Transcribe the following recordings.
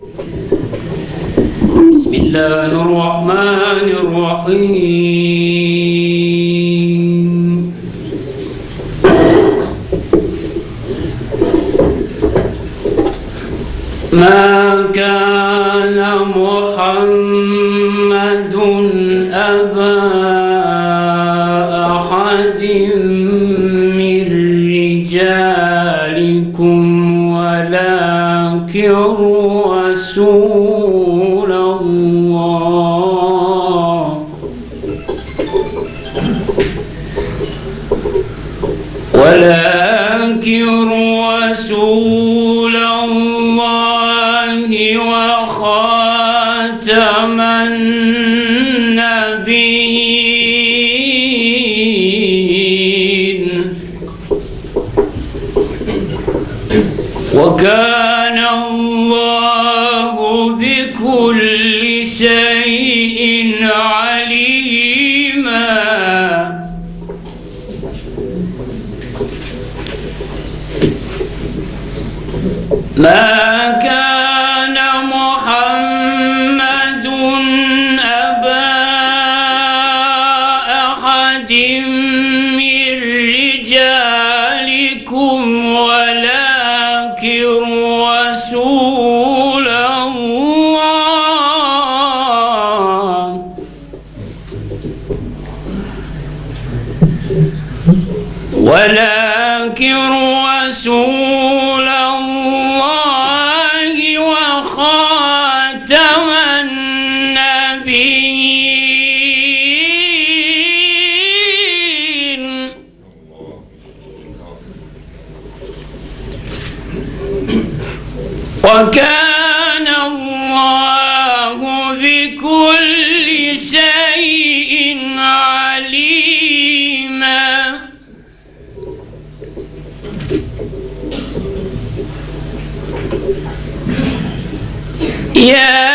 بسم الله الرحمن الرحيم. ما كان محمد أبا أحد من رجالكم ولكن رسول الله وخاتم النبيين وكان الله بكل شيء عليما. ما كان محمد أبا أحد من رجالكم ولكن رسول الله وخاتم النبيين وكان الله بكل شيء عليما. يا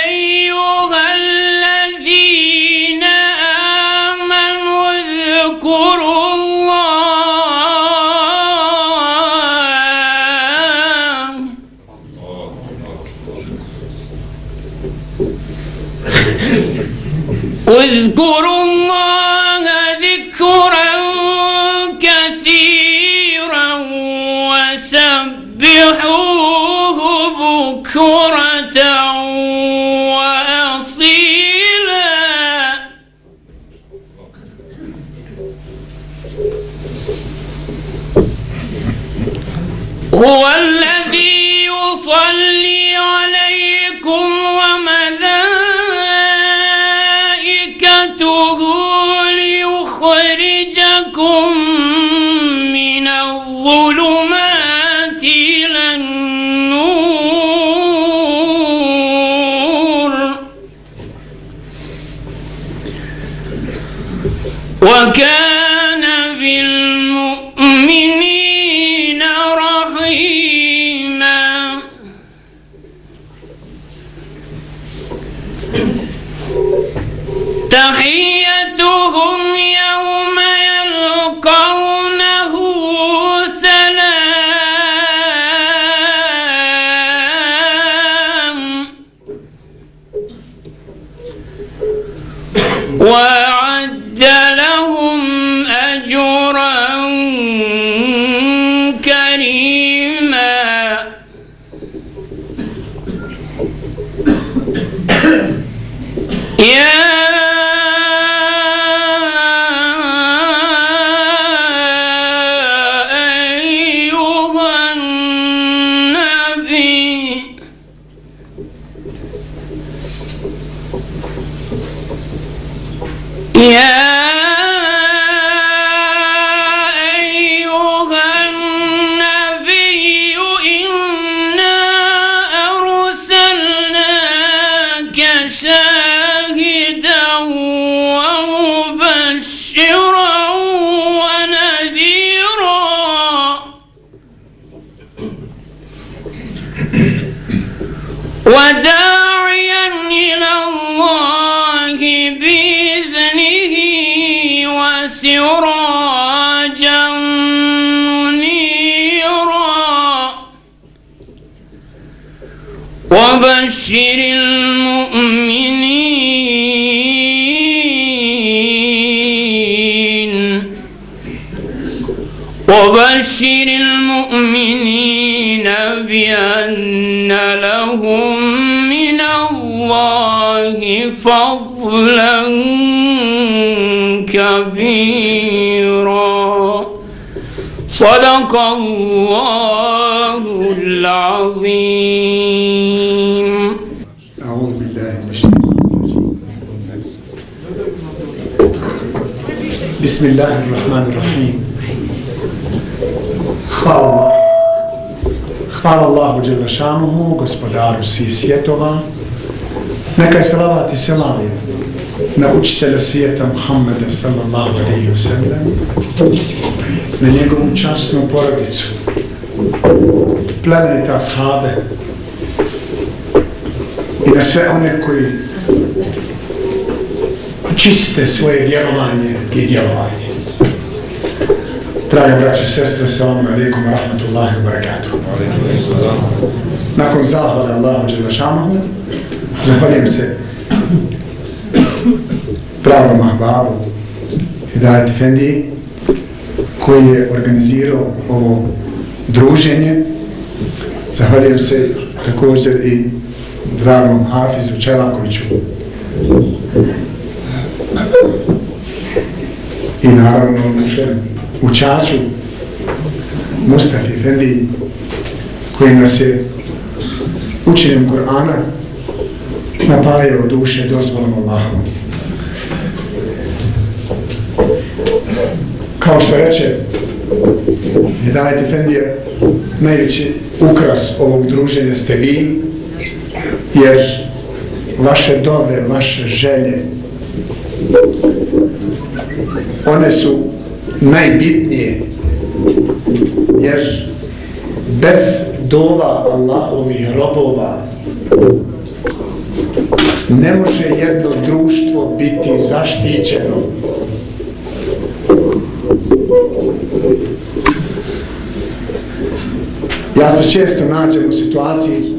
أيها الذين آمنوا اذكروا الله ذكرا كثيرا وسبحوه بكرة وأصيلا. هو الذي يصلي عليكم وملائكته ليخرجكم من الظلمات إلى النور وكان بالمؤمنين رحيما. تحيتهم يوم يلقونه سلام وأعد لهم أجرا كريما. يا أيها النبي إنا أرسلناك شاهدا ومبشرا ونذيرا وداعيا إلى الله بإذنه وسراجا منيرا. وبشر المؤمنين بأن لهم من الله فضلا كبيرا. صدق الله العظيم. أعوذ بالله من الشيطان الرجيم. بسم الله الرحمن الرحيم. Hvala Allahu Đelešanuhu, gospodaru svih svjetova. Neka je salavat i selam na učitelja svijeta Muhammeda sallallahu alaihi wa sallam, na njegovu časnu porodicu, plemenite ashabe i na sve one koji čiste svoje vjerovanje i djelovanje. Drage braće i sestre, assalamu alaikum wa rahmatullahi wa barakatuh. Nakon zahvala Allahu Đelešanuhu, zahvaljujem se dragom ahbabu Hidajet Efendiji koji je organizirao ovo druženje. Zahvaljujem se također i dragom Hafizu Čelakoviću i naravno učaču Mustafi Efendiji koji nas je učenjem Kur'ana napajao duše dozvolom Allahom. Kao što reče Hidajet Efendija, najveći ukras ovog druženja ste vi, jer vaše dove, vaše želje, one su najbitnije, jer bez dova Allahovih robova ne može jedno društvo biti zaštićeno. Ja se često nađem u situaciji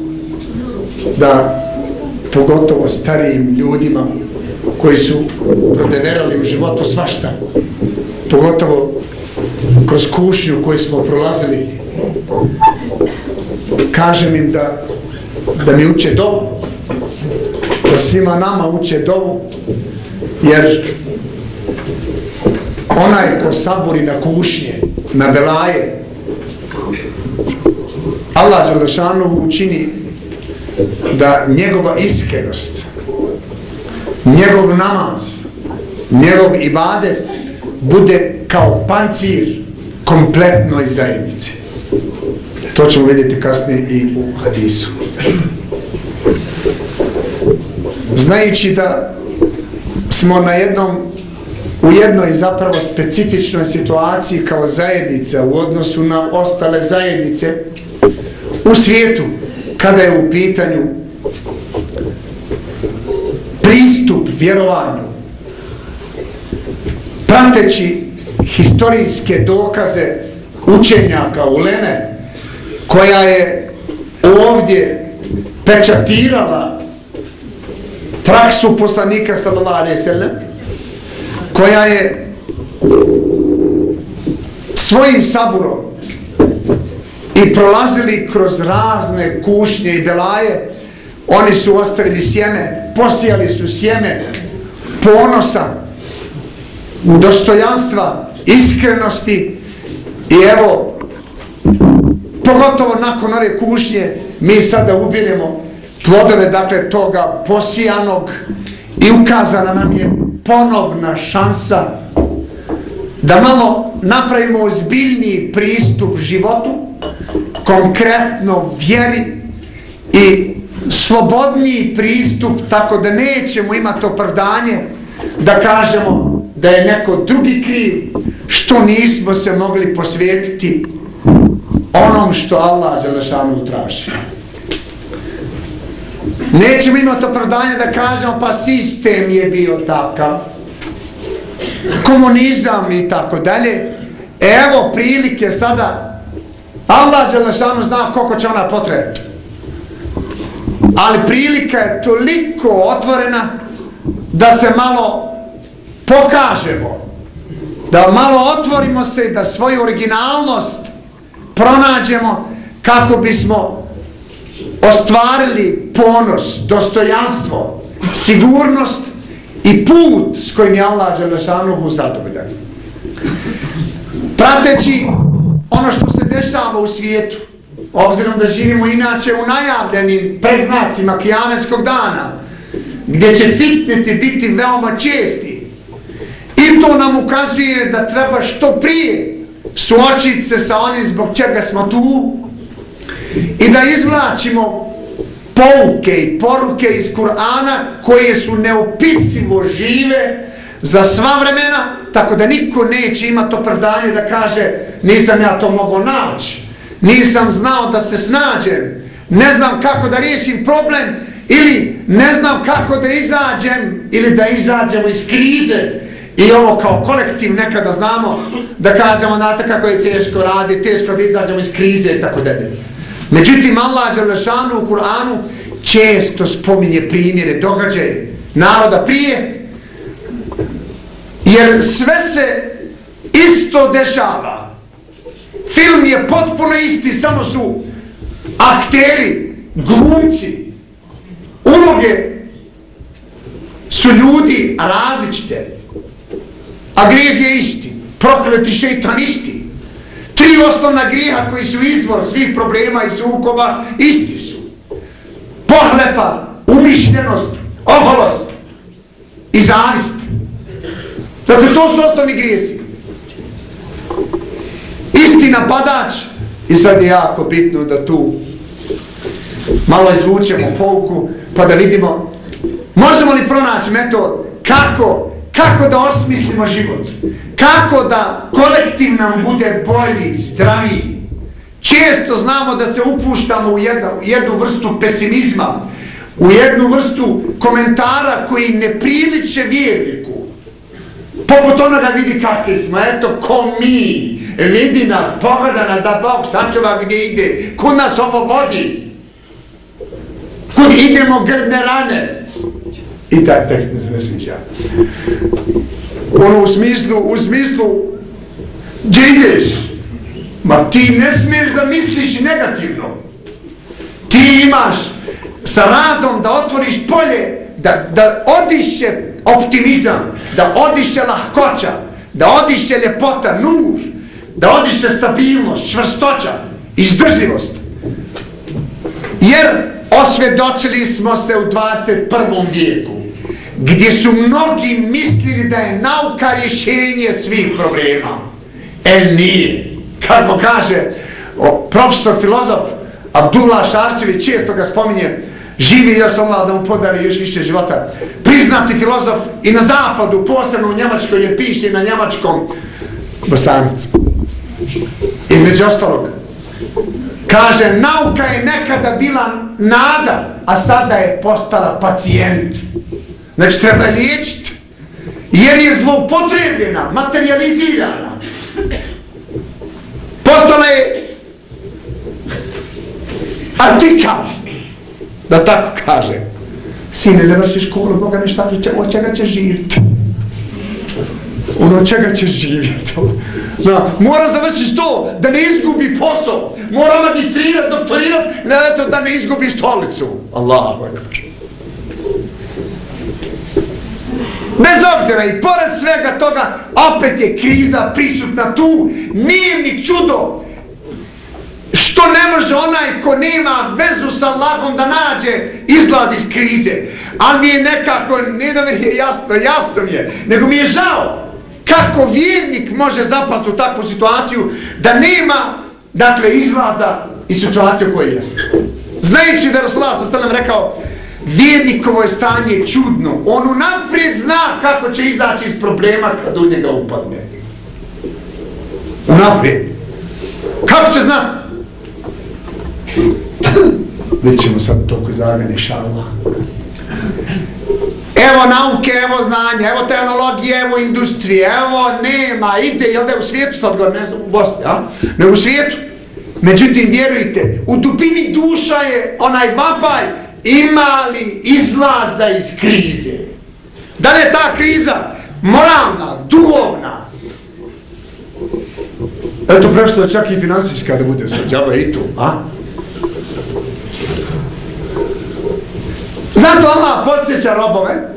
da pogotovo starijim ljudima koji su prodeverali u životu svašta, pogotovo kroz kušnju koju smo prolazili, kažem im da mi uče dovu, da svima nama uče dovu, jer onaj ko saburi na kušnje, na belaje, Allah Đelešanuhu učini da njegova iskrenost, njegov namaz, njegov ibadet bude kao pancir kompletnoj zajednici. To ćemo vidjeti kasnije i u hadisu. Znajući da smo u jednoj zapravo specifičnoj situaciji kao zajednica u odnosu na ostale zajednice u svijetu, kada je u pitanju pristup vjerovanju, prateći historijske dokaze učenjaka uleme, koja je ovdje pečatirala praksu poslanika sallallahu alejhi ve sellem, koja je svojim saburom i prolazili kroz razne kušnje i belaje, oni su ostavili sjeme, posijali su sjeme ponosa, dostojanstva, iskrenosti i evo, pogotovo nakon ove kušnje, mi sada ubiremo plodove, dakle, toga posijanog i ukazana nam je ponovna šansa da malo napravimo ozbiljniji pristup životu, konkretno vjeri i slobodniji pristup, tako da nećemo imati opravdanje da kažemo da je neko drugi kriv što nismo se mogli posvetiti onom što Allah Đelešanuhu traži. Nećemo imati opravdanje da kažemo pa sistem je bio takav, komunizam i tako dalje. Evo prilike sada, Allah Đelešanuhu zna koliko će ona potrajati. ali prilika je toliko otvorena da se malo pokažemo, da malo otvorimo se i da svoju originalnost pronađemo kako bismo ostvarili ponos, dostojanstvo, sigurnost i put s kojim je Allah dželešanuhu zadovoljan. Prateći ono što se dešava u svijetu, obzirom da živimo inače u najavljenim predznacima kijametskog dana, gdje će fitneti biti veoma česti, i to nam ukazuje da treba što prije suočiti se sa onim zbog čega smo tu i da izvlačimo pouke i poruke iz Kur'ana koje su neopisivo žive za sva vremena, tako da niko neće imati opravdanje da kaže nisam ja to mogao naći, nisam znao da se snađem, ne znam kako da riješim problem, ili ne znam kako da izađem ili da izađemo iz krize. I ovo kao kolektiv nekada znamo da kažemo, znate kako je teško radi, teško da izađemo iz krize i tako dalje. Međutim, Allah dželešanu u Kur'anu često spominje primjere, događaje naroda prije, jer sve se isto dešava. Film je potpuno isti, samo su akteri, glumci, uloge su ljudi različite, a grijeh je isti, prokleti šejtan isti. 3 osnovna grijeha koji su izvor svih problema i sukoba isti su: pohlepa, umišljenost, oholost i zavist. Dakle, to su osnovni grijesi. Isti napadač. I sad je jako bitno da tu malo izvučemo pouku pa da vidimo možemo li pronaći metod kako da osmislimo život, kako da kolektiv nam bude bolji, zdraviji. Često znamo da se upuštamo u jednu vrstu pesimizma, u jednu vrstu komentara koji ne priliče vjerniku. Poput onoga, vidi kakvi smo, eto ko mi, vidi nas, pogleda nas da Bog sačuva gdje ide, kud nas ovo vodi, kud idemo grdne rane. I taj tekst mi se ne sviđa. Ono u smislu, gdje ideš? Ma ti ne smiješ da misliš negativno. Ti imaš sa radom da otvoriš polje, da odiše optimizam, da odiše lahkoća, da odiše ljepota, nur, da odiše stabilnost, čvrstoća, izdržljivost. Jer osvjedočili smo se u 21. vijeku, gdje su mnogi mislili da je nauka rješenje svih problema. Nije. Kako kaže profesor filozof Abdullah Šarčević, često ga spominje, živi još Allah da mu podari još više života, priznati filozof i na zapadu, posebno u Njemačkoj, jer piše na njemačkom, Bosanac. Između ostalog, kaže, nauka je nekada bila nada, a sada je postala pacijent. Znači, treba je liječiti, jer je zloupotrebljena, materializirana. Postala je artikal, da tako kaže. Sine, završi školu, Boga mi šta, od čega ćeš živjeti? Od čega ćeš živjeti? Mora završiti to, da ne izgubi posao. Mora magistrirati, doktorirati, da ne izgubi stolicu. Allahu ekber. Bez obzira i pored svega toga, opet je kriza prisutna tu. Nije mi čudo što ne može onaj ko nema vezu sa Allahom da nađe izlaz iz krize. Ali mi je nekako, ne da mi je jasno mi je, nego mi je žao kako vjernik može zapasti u takvu situaciju da nema, dakle, izlaza iz situacije u kojoj jeste. Znajući da je Rasulullah s.a.v. rekao, vjernikovo je stanje čudno. On unaprijed zna kako će izaći iz problema kad u njega upadne. Unaprijed. Kako će znati? Vidjet ćemo sad toliko izlaganja, inšallah. Evo nauke, evo znanje, evo tehnologije, evo industrije, evo nema, ide, jel da je u svijetu sad gore, ne znam u Bosni, a? Ne u svijetu. Međutim, vjerujte, u dubini duša je onaj vapaj, ima li izlaza iz krize? Da li je ta kriza moralna, duhovna? Eto, prešlo čak i finansijska da bude sad, džaba i tu, a? Zato Allah podsjeća robove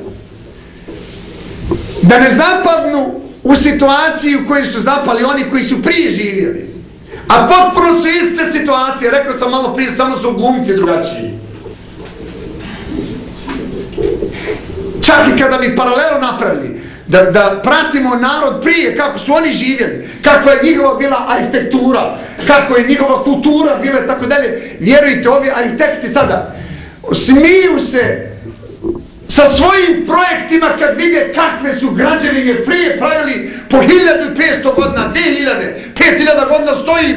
da ne zapadnu u situaciju u kojoj su zapali oni koji su prije živjeli. A potpuno su iste situacije, rekao sam malo prije, samo su glumci drugačiji. Čak i kada bi paralelu napravili, da pratimo narod prije, kako su oni živjeli, kakva je njihova bila arhitektura, kako je njihova kultura bila i tako dalje. Vjerujte, ovi arhitekti sada smiju se sa svojim projektima kad vide kakve su građevine prije pravili po 1500 godina, 2000, 5000 godina stoji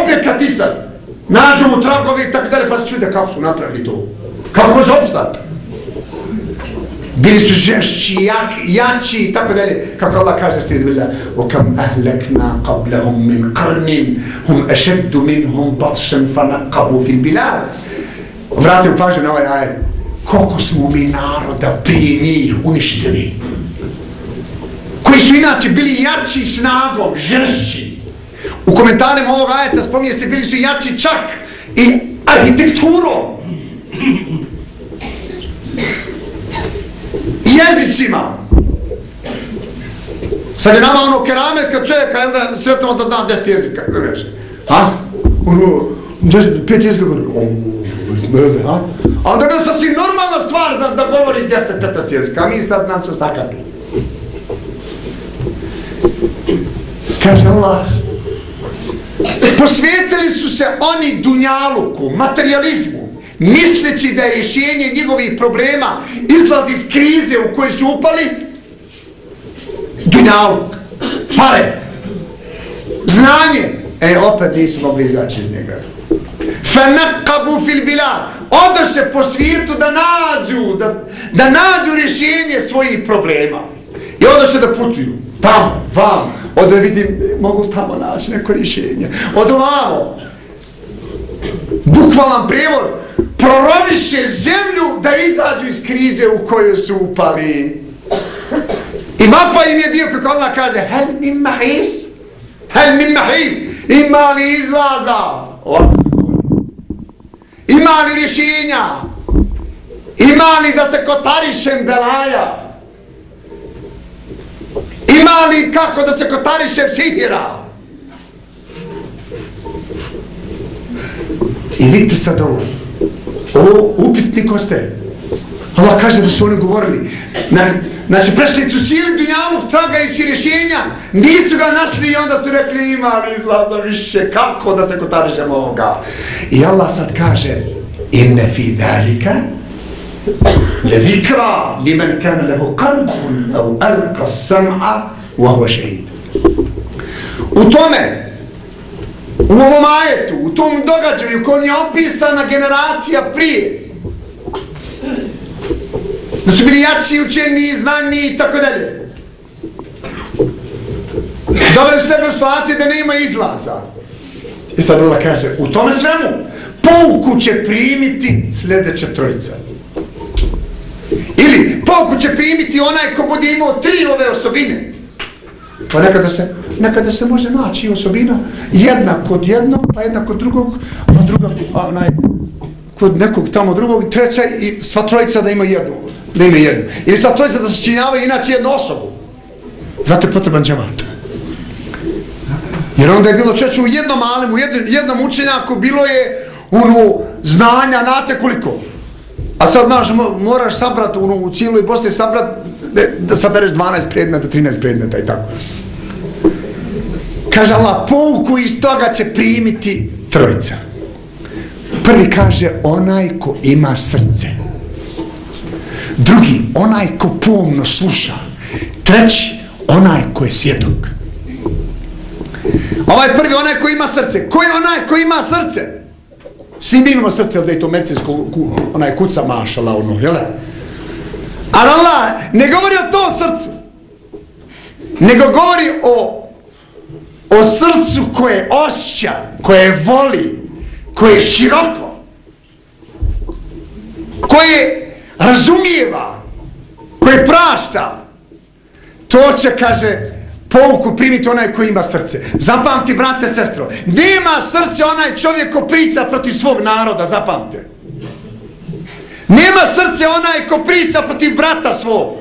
objekat i sad. Nađu mu tragovi i tako dalje, pa se čude kako su napravili to. Kako može opstati? Bili su žešći, jači i tako dalje. Kako Allah kaže slijed billah, وَكَمْ أَهْلَكْنَا قَبْلَهُمْ مِنْ قَرْنٍ هُمْ أَشَدُّ مِنْهُمْ بَطْشًا فَنَقَّبُوا فِي الْبِلَادِ. Vratimo pažnju na ovaj ajet. Koliko smo mi naroda prije njih uništili, koji su inače bili jači snagom, žešći. U komentarima ovog ajeta spominje se, bili su jači čak i arhitekturom, jezicima. Sad je nama ono keramet kad čovjeka, onda sretamo da zna 10 jezika. A? Ono, 5 jezika govori. A onda je bilo sasvim normalna stvar da govori 10-15 jezika, a mi sad nas su sakatili. Kaže Allah, posvetili su se oni dunjaluku, materializmu, misleći da je rješenje njegovih problema izlaz iz krize u kojoj su upali, dunjaluk, pare, znanje, opet nisu mogli izaći iz njega. فَنَقَّبُوا فِي الْبِلَادِ, odoše po svijetu da nađu rješenje svojih problema. I odoše da putuju, tamo, vam, od da vidim, mogu tamo naći neko rješenje. Od ovamo, bukvalan prijevod, proroviše zemlju da izađu iz krize u kojoj su upali. I vapa im je bio, kako Allah kaže, hel min mahis, hel min mahis, ima li izlaza? Ovako se govori. Ima li rješenja? Ima li da se kotarišem belaja? Ima li kako da se kotarišem sihira? I vidite sad ovo. Ovo upitnikom ste. Allah kaže da su oni govorili. Znači prešli su cijeli dunjaluk tragajući rješenja, nisu ga našli i onda su rekli ima li izlaza više, kako da se kotarišemo ovoga. I Allah sad kaže inne fi dhalika le zikra limen kana lehu qalbun au alqa sam'a wa huwa shahid. U tome, u ovom ajetu, u tom događaju kojom je opisana generacija prije, da su bili jači, učeni, znani i tako dalje, doveli sebe u situaciju da nema izlaza. I sad Allah kaže, u tome svemu pouku će primiti sljedeća trojica. Ili pouku će primiti onaj ko bude imao 3 ove osobine. Pa nekada se može naći osobina jedna kod jednog, pa jedna kod drugog, a druga kod nekog tamo drugog, treća i sva trojica da ima jednu. Ili sva trojica da se činjavaju inače jednu osobu. Zato je potreban džemat. Jer onda je bilo čeče u jednom alemu, jednom učenjaku, bilo je znanja, znate koliko. A sad moraš sabrati u cijeloj Bosni, da sabereš 12 predmeta, 13 predmeta i tako. Kaže Allah, pouku iz toga će primiti trojica. Prvi kaže onaj ko ima srce. Drugi, onaj ko pomno sluša. Treći, onaj ko je svjedok. Ovaj prvi, onaj ko ima srce. Ko je onaj ko ima srce? Svi mi imamo srce, da je to medicinsko, onaj kuca mašala, jel? Ali Allah ne govori o tom srcu, nego govori o srcu koje osjeća, koje voli, koje je široko. koje razumijeva, koje prašta, to će, kaže, pouku primiti onaj koji ima srce. Zapamti, brate, sestro, nema srce onaj čovjek ko priča protiv svog naroda, zapamte. Nema srce onaj ko priča protiv brata svog.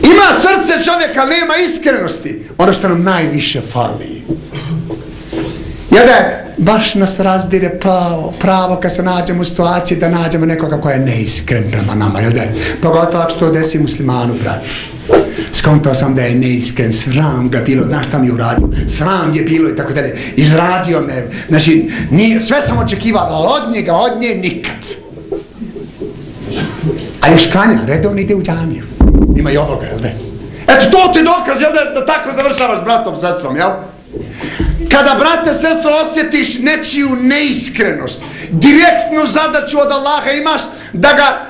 Ima srce čovjeka, ali nema iskrenosti. Ono što nam najviše fali. Jel da baš nas razdire pravo kad se nađemo u situaciji da nađemo nekoga koja je neiskren prema nama, jel da? Pogotovo ako se to desi muslimanu, brate. Skontao sam da je neiskren, sram ga bilo, znaš šta mi je uradio, sram je bilo i tako dalje, izradio me, znači, sve sam očekivao, ali od nje nikad. A još klanja, redovno ide u džamiju, ima i ovoga, jel da? Eto, to ti dokaz, jel da tako završavaš bratom, sestrom, jel? Kada, brate, sestro, osjetiš nečiju neiskrenost, direktnu zadaću od Allaha imaš da ga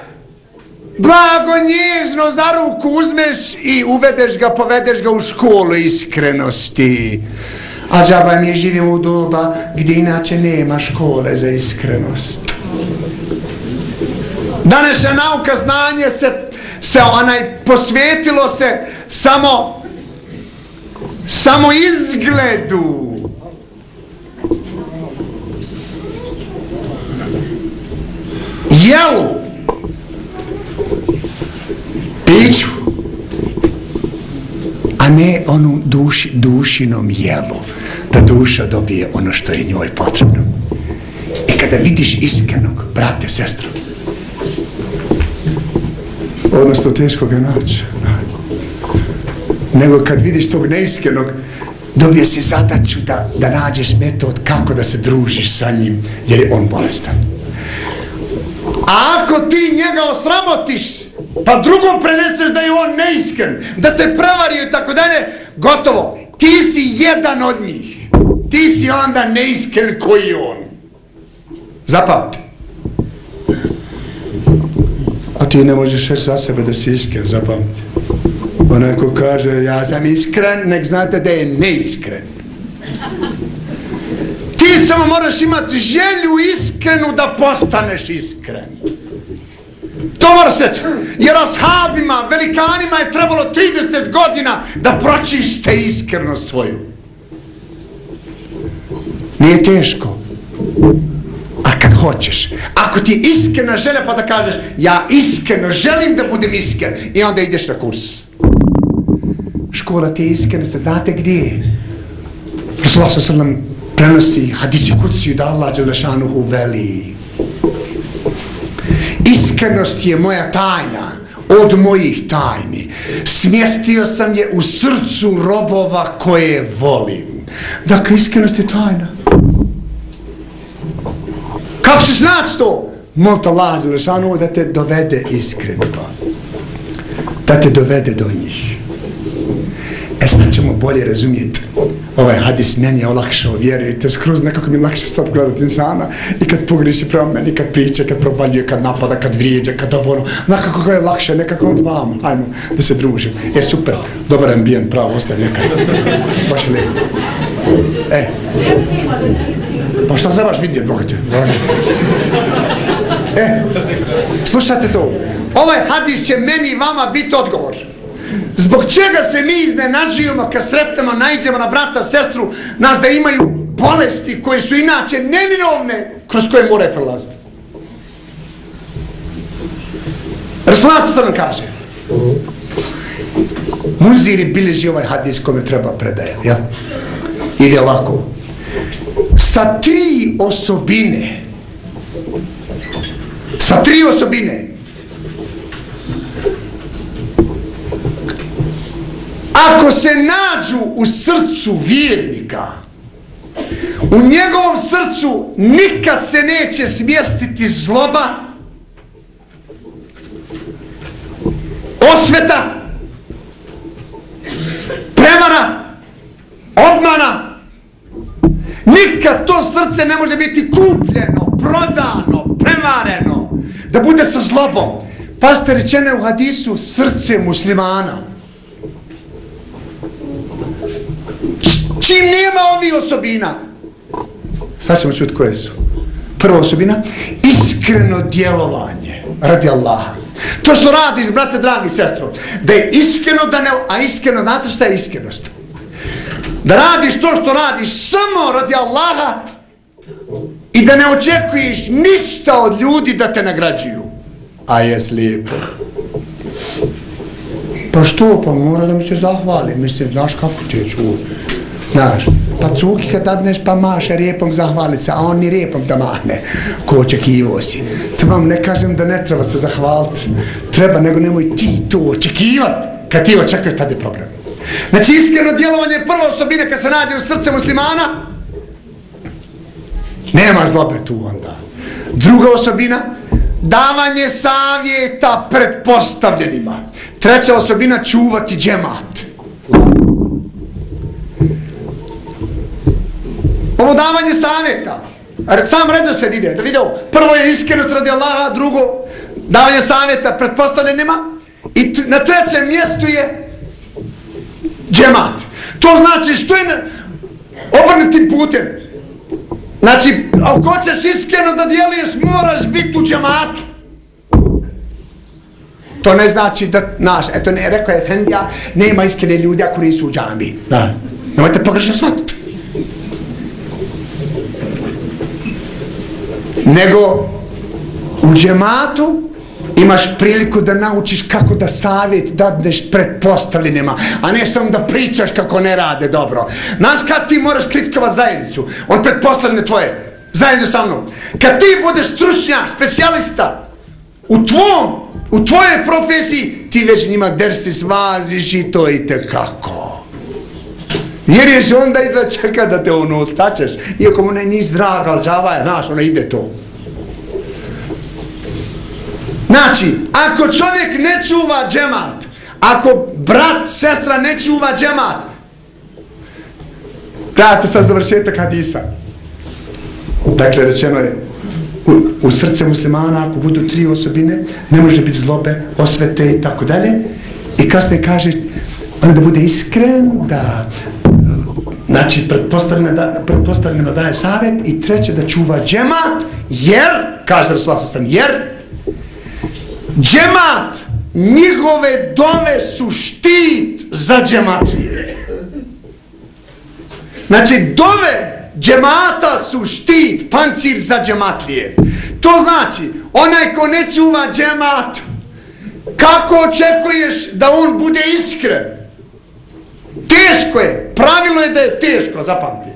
blago, nježno za ruku uzmeš i uvedeš ga, povedeš ga u školu iskrenosti. A džaba mi živimo u doba gdje inače nema škole za iskrenost. Danas je nauka, znanje posvetilo se samo izgledu. Jelu, piću, a ne onom dušinom jelu, da duša dobije ono što je njoj potrebno. I kada vidiš iskrenog, brate, sestro, odnosno teško ga naći, nego kad vidiš tog neiskrenog, dobije si zadaću da nađeš metod kako da se družiš sa njim, jer je on bolestan. A ako ti njega osramotiš, pa drugom preneseš da je on neiskren, da te prevario i tako dalje, gotovo, ti si jedan od njih. Ti si onda neiskren koji on. Zapamti. A ti ne možeš reći za sebe da si iskren, zapamti. Onaj ko kaže ja sam iskren, nek znate da je neiskren. Ti samo moraš imati želju iskrenu da postaneš iskren. To moraš reći. Jer ashabima, velikanima je trebalo 30 godina da pročiste iskrenost svoju. Nije teško. A kad hoćeš, ako ti je iskrena želja pa da kažeš ja iskreno želim da budem iskren, i onda ideš na kurs. Škola te iskrenosti, znate gdje je? Rasulullah sallam prenosi hadisi kudsiju da Allah dželešanuhu veli: iskrenost je moja tajna od mojih tajni. Smjestio sam je u srcu robova koje volim. Dakle, iskrenost je tajna. Kako ćeš naći to? Molite Allah dželešanuhu da te dovede iskreno. Da te dovede do njih. Sad ćemo bolje razumjeti ovaj hadis. Meni je olakšao, vjerujte, skroz nekako mi je lakše sad gledati insana i kad pogriješi prema meni, kad priča, kad provaljuje, kad napada, kad vrijeđa, kad ovo, nekako ga je lakše, nekako od vama. Hajmo da se družimo. Super, dobar ambijent, pravo, ostavi nekaj. Baš je lijepo. Pa što trebaš vidjeti, Bog te? Slušajte to. Ovaj hadis će meni i vama biti odgovor. Zbog čega se mi iznenađujemo kad sretnemo, naiđemo na brata, sestru, da imaju bolesti koje su inače neminovne, kroz koje moraju prolaziti. Rasulullah sallam kaže, Munziri bilježi ovaj hadis kome treba predajati, ja? Ide ovako. Sa tri osobine, ako se nađu u srcu vjernika, u njegovom srcu nikad se neće smjestiti zloba, osveta, prevara, obmana. Nikad to srce ne može biti kupljeno, prodano, prevareno, da bude sa zlobom. Pazite, rečeno je u hadisu srce muslimana. Čim nema ovih osobina, Sad ćemo čuti koje su. Prva osobina, iskreno djelovanje radi Allaha. To što radiš, brate, dragi sestro, da je iskreno, a iskreno, znate šta je iskrenost? Da radiš to što radiš samo radi Allaha i da ne očekuješ ništa od ljudi da te nagrađuju. A jes lijepo. Pa što, pa mora da mi se zahvali, mislim, znaš kako ti je čuo. Znaš, pa cuki kad dadneš pa maše repom zahvalit se, a on ni repom da mahne, ko očekivao si. To vam ne kažem da ne treba se zahvaliti, treba, nego nemoj ti to očekivat, kad ti očekuješ, tada je problem. Znači, iskreno djelovanje je prva osobina kad se nađe u srce muslimana, nema zlobe tu onda. Druga osobina, davanje savjeta pretpostavljenima. Treća osobina, čuvati džemat. Ovo davanje savjeta, sam redoslijed ide, da vidimo, prvo je iskrenost radi Allaha, drugo davanje savjeta pretpostavljenima i na trećem mjestu je džemat. To znači što je obrnutim putem. Znači, ako ćeš iskreno da djeluješ, moraš biti u džematu. To ne znači da, znaš, eto ne, rekao je Efendija, nema iskrene ljudi ako nisu u džami. Da. Nemojte pogrešno shvatiti. Nego u džematu imaš priliku da naučiš kako da savjet dadneš pretpostavljenima, a ne samo da pričaš kako ne rade dobro. Znaš kad ti moraš kritikovat zajednicu, on pretpostavljene tvoje, zajedno sa mnom. Kad ti budeš stručnjak, specijalista u tvojoj profesiji, ti već njima dersi svaziš i to i tekako. Jer ješ onda i da čeka da te ono odstačeš, iako mu ne nis drag, ali džava je, znaš, ono ide to. Znači, ako čovjek ne čuva džemat, ako brat, sestra ne čuva džemat, gledajte sad završetak hadisa. Dakle, rečeno je, u srce muslimana, ako budu tri osobine, ne može biti zlobe, osvete i tako dalje. I kasnije kaže, onda bude iskren, da, znači, pretpostavljeno daje savjet i treće da čuva džemat, jer, kaže Rasulullah sallallahu alejhi ve sellem, jer džemat, njihove dove su štit za džematlije. Znači, dove džemata su štit, pancir za džematlije. To znači, onaj ko ne čuva džemat, kako očekuješ da on bude iskren? Teško je, pravilno je da je teško, zapamti.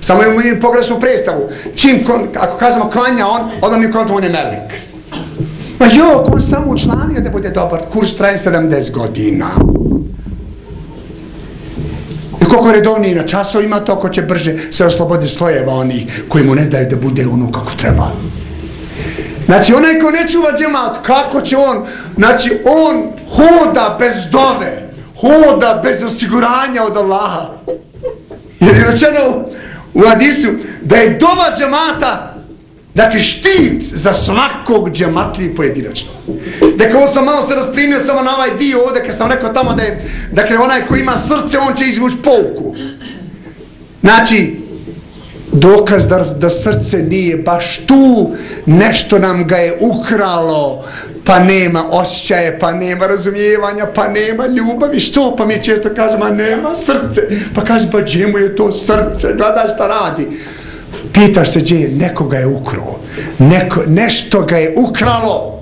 Samo imamo pogrešnu predstavu. Čim, ako kažemo klanja on, onda mi konto on je melik. Ma jo, ko samo učlanio da bude dobar, kurs traje 70 godina. I koliko redovniji na časovima, toliko će brže se oslobodi slojeva onih koji mu ne daju da bude ono kako treba. Znači, onaj ko ne čuva džemat, kako će on, znači, on hoda bez dove, hoda bez osiguranja od Allaha. Jer je rečeno u hadisu da je dova džemata, dakle, štit za svakog džematlije pojedinačno. Dakle, ovo sam malo se rasprimio samo na ovaj dio ovdje, kad sam rekao tamo da je, dakle, onaj ko ima srce, on će izvući pouku. Znači, dokaz da srce nije baš tu, nešto nam ga je ukralo, pa nema osjećaje, pa nema razumijevanja, pa nema ljubavi. Što? Pa mi često kažemo, a nema srce. Pa kažem, pa gdje mu je to srce, gledaj šta radi. Pitaš se gdje, nekoga je ukrao, nešto ga je ukralo.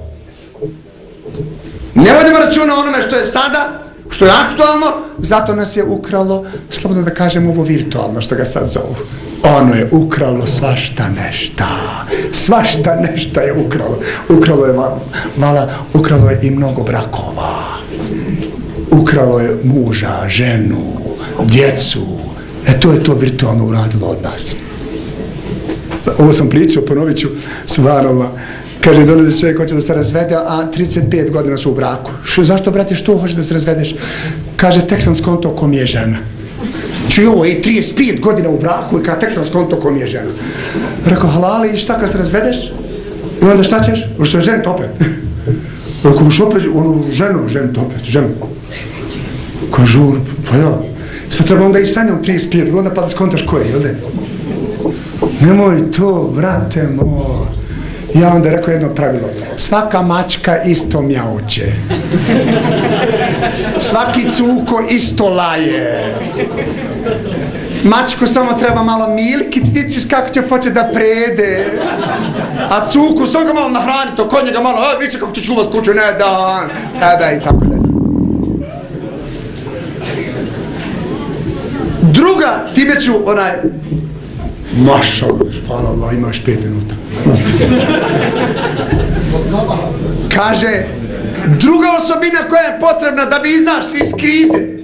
Ne vodimo računa onome što je sada, što je aktualno, zato nas je ukralo, slobodno da kažem ovo virtualno što ga sad zovu. Ono je ukralo svašta nešta, svašta nešta je ukralo. Ukralo je, ukralo je i mnogo brakova. Ukralo je muža, ženu, djecu. To je to virtualno uradilo od nas. Ovo sam pričao, ponovit ću, subhanallah. Kaže, dolazi čovjek, hoće da se razvede, a 35 godina su u braku. Zašto, brate, što hoće da se razvedeš? Kaže, tek sam skonto ko mi je žena. Čuj ovo, 35 godina u braku i kada tek sam skonto ko mi je žena. Rekao, halali, i šta kad se razvedeš? I onda šta ćeš? Už se žen opet. Rekao, už opet, ono, žen opet, ženu. Kažu, pa ja. Sad treba onda i sa njom 35 godina pa da skontaš koje, jel' de? Nemoj to, brate moj. Ja onda rekao jedno pravilo. Svaka mačka isto mjauče. Svaki cuko isto laje. Mačku samo treba malo milkit, vidit ćeš kako će početi da prede. A cuku samo ga malo nahraniti, to kod njega malo, vidit će kako će čuvat kuću, ne da, tebe i tako dalje. Druga, time ću mašallah, hvala Allah, imaš 5 minuta. Kaže, druga osobina koja je potrebna da bi izašli iz krize,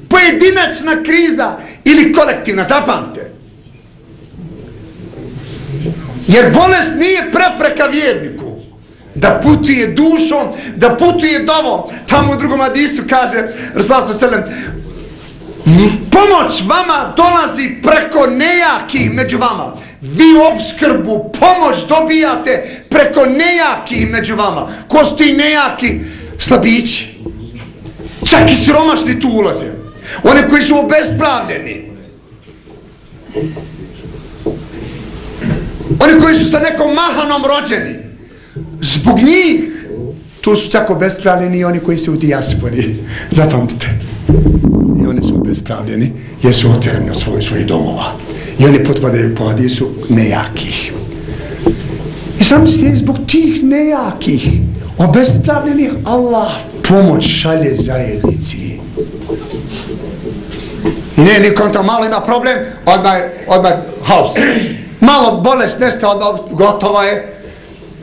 pojedinačna kriza ili kolektivna, zapamte. Jer bolest nije prepreka vjerniku da putuje dušom, da putuje dovom. Tamo u drugom hadisu kaže Rasul sallam, pomoć vama dolazi preko nejakih među vama. Vi opskrbu, pomoć dobijate preko nejakih među vama. Ko su ti nejaki? Slabići. Čak i siromašni tu ulaze. Oni koji su obespravljeni. Oni koji su sa nekom mahanom rođeni. Zbog njih tu su čak obespravljeni i oni koji su u dijaspori. Zapamtite. I oni su obespravljeni jer su otjerani od svojih domova. I oni potpadaju po hadisu nejakih. I sam se zbog tih nejakih obespravljenih Allah pomoć šalje zajednici. I ne, nikom tamo malo ima problem, odmah haos. Malo bolest nesta, gotova je.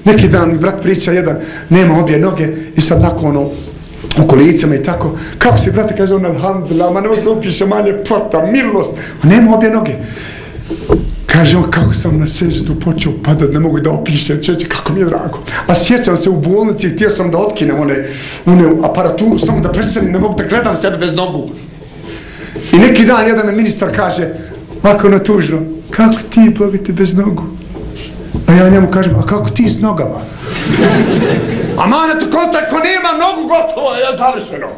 Neki dan brat priča jedan, nema obje noge i sad nakon u kolicama i tako. Kako si, brate, kaže on, alhamdulillah, ma ne mogu da upiše manje pota, milost. A nema obje noge. Kaže on, kako sam na seždu počeo padat, ne mogu da opišem, čeće, kako mi je drago. A sjećam se u bolnici, htio sam da otkinem one aparaturu, samo da preselim, ne mogu da gledam sebe bez nogu. I neki dan jedan ministar kaže, ovako na tužno, kako ti, Boga ti, bez nogu? A ja njemu kažem, a kako ti s nogama? A manetu kontakt, ko nema nogu, gotovo je završeno.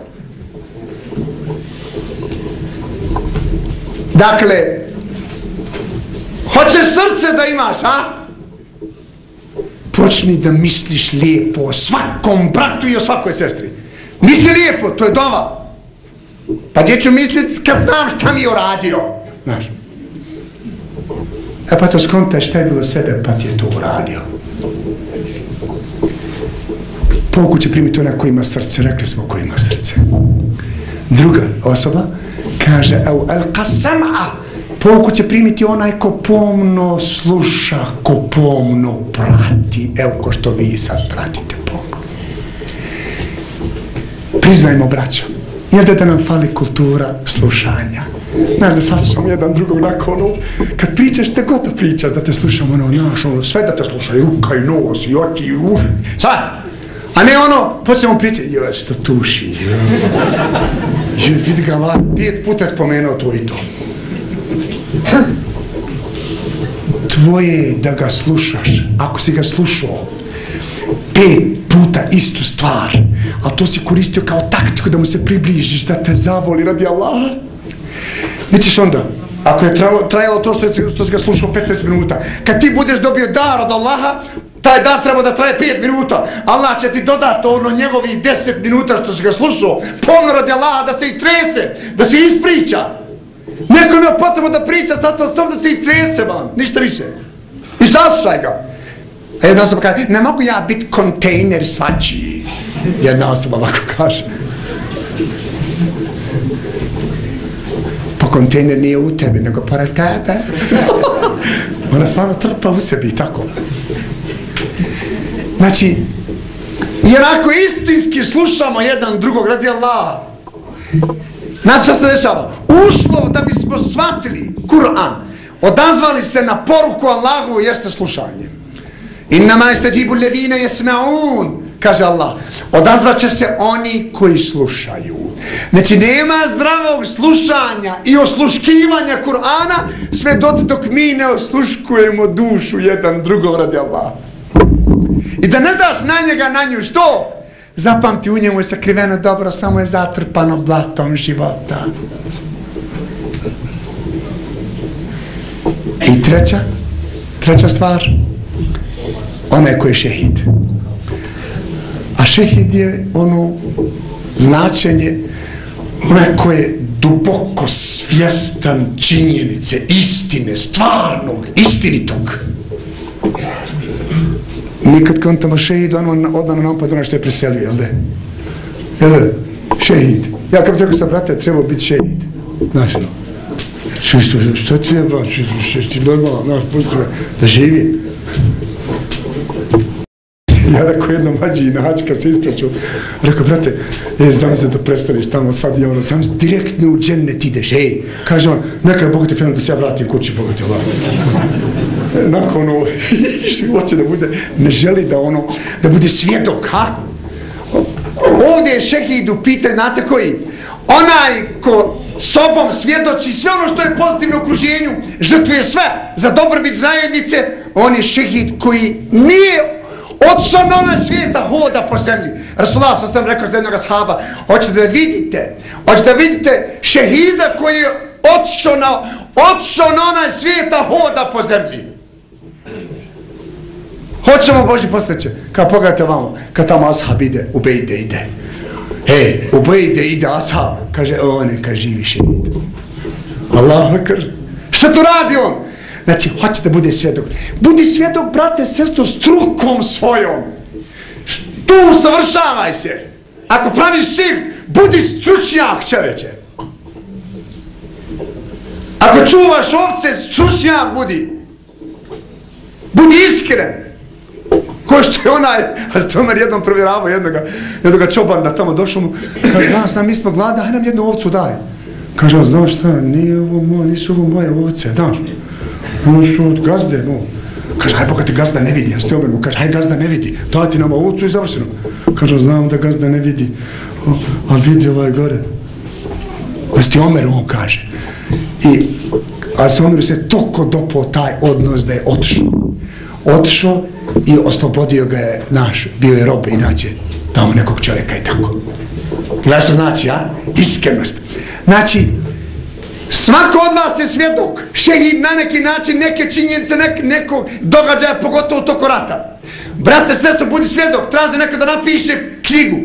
Dakle, hoćeš srce da imaš, a? Počni da misliš lijepo o svakom bratu i o svakoj sestri. Misli lijepo, to je dova. Pa gdje ću mislit kad znam šta mi je uradio? Znaš. E pa to skontaš šta je bilo sebe, pa ti je to uradio. Pouku će primiti ona ko ima srce, rekli smo ko ima srce. Druga osoba kaže, evo, elka sam'a, pouku će primiti onaj ko pomno sluša, ko pomno prati, evo ko što vi sad pratite pomno. Priznajmo, braćo, jer da nam fali kultura slušanja. Znaš, da saslušamo jedan drugog nakon, kad pričaš, te god da pričaš, da te slušamo, znaš, sve da te slušaju, ruka i nos i oči i uši, sad. A ne počnemo pričati, joj, što tuši, joj, vidi ga, 5 puta spomenuo to i to. Tvoje je da ga slušaš, ako si ga slušao 5 puta istu stvar, a to si koristio kao taktiku da mu se približiš, da te zavoli radi Allaha, vidiš onda, ako je trajalo to što si ga slušao 15 minuta, kad ti budeš dobio dar od Allaha, taj dar treba da traje 5 minuta. Allah će ti dodati njegovih 10 minuta što si ga slušao. Pomno radi Allaha da se istrese, da se ispriča. Neko ima potrebu da priča, zato samo da se istrese, man, ništa više. I saslušaj ga. A jedna osoba kaže, ne mogu ja biti kontejner svačiji. Jedna osoba ovako kaže. Pa kontejner nije u tebi, nego pored tebe. Ona stvarno trpa u sebi i tako. Znači, jer ako istinski slušamo jedan drugog radi Allaha, znači šta se dešava? Uslov da bismo shvatili Kur'an, odazvali se na poruku Allahu, jeste slušanje. Innama yastajibu alladhina yasma'un, kaže Allah. Odazvat će se oni koji slušaju. Znači, nema zdravog slušanja i osluškivanja Kur'ana sve dok mi ne osluškujemo dušu jedan drugog radi Allaha. I da ne daš na njega, na nju, što? Zapamti, u njemu je sakriveno dobro, samo je zatrpano blatom života. I treća, treća stvar, onaj koji je šehid. A šehid je ono značenje, onaj koji je duboko svjestan činjenice, istine, stvarnog, istinitog. Mi kad kontamo šehid, odmah nam upad ono što je preselio, jel de? Jel de? Šehid. Ja kad rekao sam, brate, trebao biti šehid. Znaš, no. Što ti je, što ti normalno, znaš, pustove, da živi. Ja rekao jednom hađi na hađi kad se ispraćao, rekao, brate, zamisli da prestaniš tamo sad, ja ono, zamisli, direktno u džennet ideš, ej. Kaže on, neka je bogati film da se ja vratim kući, bogati ovako. Nakon ono, hoće da bude, ne želi da ono, da bude svjedok, ha? Ovdje je šehid u pitanju, znate koji? Onaj ko sobom svjedoči sve ono što je pozitivno u okruženju, žrtvuje sve za dobrobit zajednice, on je šehid koji nije odšao na onaj svijeta, hoda po zemlji. Rasulullah sam rekao za jednog ashaba, hoćete da vidite šehida koji je odšao na onaj svijeta, hoda po zemlji. Hoćemo Boži posveće. Kad pogledajte vamo, kad tamo ashab ide, Ubejde ide. Hej, Ubejde ide ashab, kaže, neka živi šehid. Allah kaže, šta to radi on? Znači, hoće da bude svjedok. Budi svjedok, brate, sestro, strukom svojom. Tu usavršavaj se. Ako praviš sir, budi stručnjak, čoveče. Ako čuvaš ovce, stručnjak budi. Budi iskren. Ko što je onaj, a Stomer jednom provjeravao jednoga čobana tamo došao mu, kaže, znaš, mi smo gladni, haj nam jednu ovcu daj. Kaže, znaš šta, nisu ovo moje ovce, znaš. Ono su od gazde, no. Kaže, haj Boga ti gazda ne vidi, ja Stomer mu kaže, haj gazda ne vidi, daj ti nam ovcu i završeno. Kaže, znam da gazda ne vidi, ali vidi ovaj gore. A sti Omer on kaže. A sti Omeru se toliko dopao taj odnos da je otišao i oslobodio ga je naš, bio je rob inače tamo nekog čovjeka i tako. Gledaš što znači, a? Iskrenost. Znači, svako od vas je svjedok, šehid na neki način, neke činjenice, nekog događaja, pogotovo toko rata. Brate, sestro, budi svjedok, traži neko da napiše knjigu,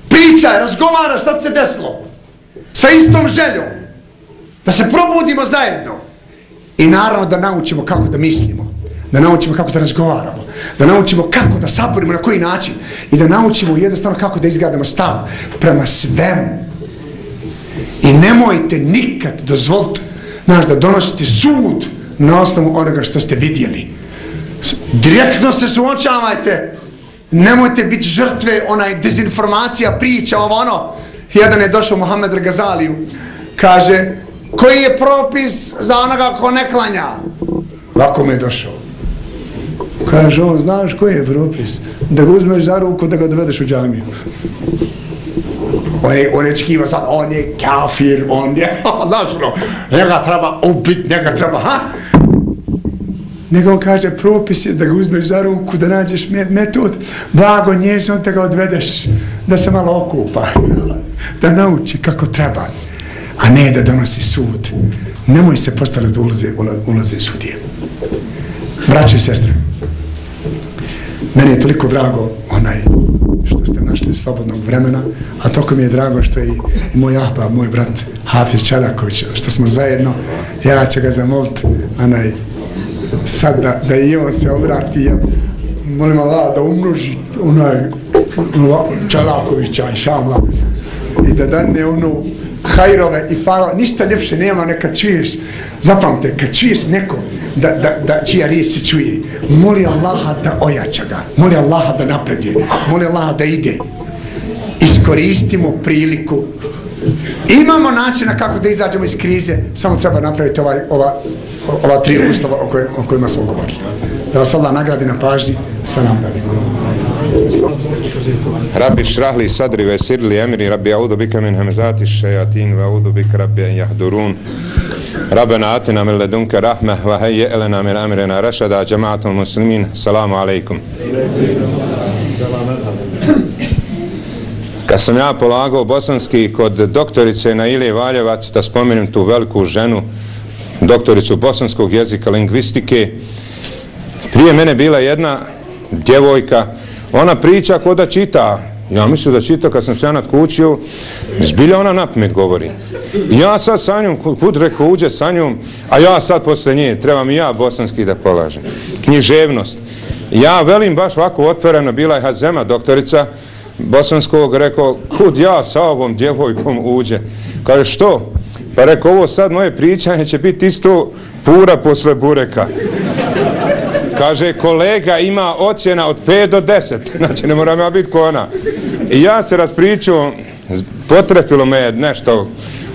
pričaj, razgovara šta se desilo, sa istom željom, da se probudimo zajedno i naravno da naučimo kako da mislimo, da naučimo kako da razgovaramo, da naučimo kako da saborimo, na koji način i da naučimo jednostavno kako da izgradamo stav prema svemu. I nemojte nikad dozvoliti, znaš, da donosite sud na osnovu onoga što ste vidjeli. Direktno se suočavajte, nemojte biti žrtve onaj dezinformacija, priča, ovo ono. Jedan je došao Muhammed Al-Gazaliju, kaže, koji je propis za onoga ko ne klanja? Ovako me je došao. Kaže on, znaš koji je propis? Da ga uzmeš za ruku, da ga dovedeš u džamiju. On je čkiva sad, on je kafir, on je, znaš ono, njega treba ubiti, njega treba, ha? Nego on kaže, propis je da ga uzmeš za ruku, da nađeš metod, blago, nježno, da ga odvedeš, da se malo okupa, da nauči kako treba, a ne da donosi sud. Nemoj se postaviti da ulaze sudije. Braćo i sestre, meni je toliko drago što ste našli slobodnog vremena, a toliko mi je drago što je i moj ahbab, moj brat Hafiz Čelaković, što smo zajedno, ja ću ga zamoliti sad da i on se obrati, ja molim Allah da umnoži Čelakovića, inša Allah, i da dane hajrove i faro, ništa ljepše nema, neka čuješ, zapamte, kad čuješ neko čija riječ se čuje, moli Allaha da ojača ga, moli Allaha da napreduje, moli Allaha da ide. Iskoristimo priliku. Imamo načina kako da izađemo iz krize, samo treba napraviti ova tri uslova o kojima smo govorili. Da vas Allah nagradi na pažnji, sa napravimo. Rabbi šrah li sadri ve sir li emri, Rabbi audu bika min hemezati šejatin, ve audu bika Rabbi en jahdurun. Rabbena atina min ledunke rahmeh, wa hejje elena min amrina rešada, džemaatul muslimin, salamu alaikum. Kad sam ja polagao bosanski kod doktorice Nailije Valjevac, da spomenem tu veliku ženu, doktoricu bosanskog jezika, lingvistike, Prije mene bila jedna djevojka, ona priča ko da čita. Ja mislim da čita, kad sam se ja natkučio, zbilja ona napamet govori. I ja sad sa njom, kud rekao uđe sa njom, a ja sad posle nje, trebam i ja bosanski da polažem. Književnost. Ja velim baš ovako otvoreno, bila je Hazema, doktorica bosanskog, rekao, kud ja sa ovom djevojkom uđe? Kaže, što? Pa rekao, ovo sad moje pričanje će biti isto pura posle bureka. Kaže, kolega ima ocjena od 5 do 10, znači ne moram ja biti ko ona. I ja se raspričao, potrefilo me nešto,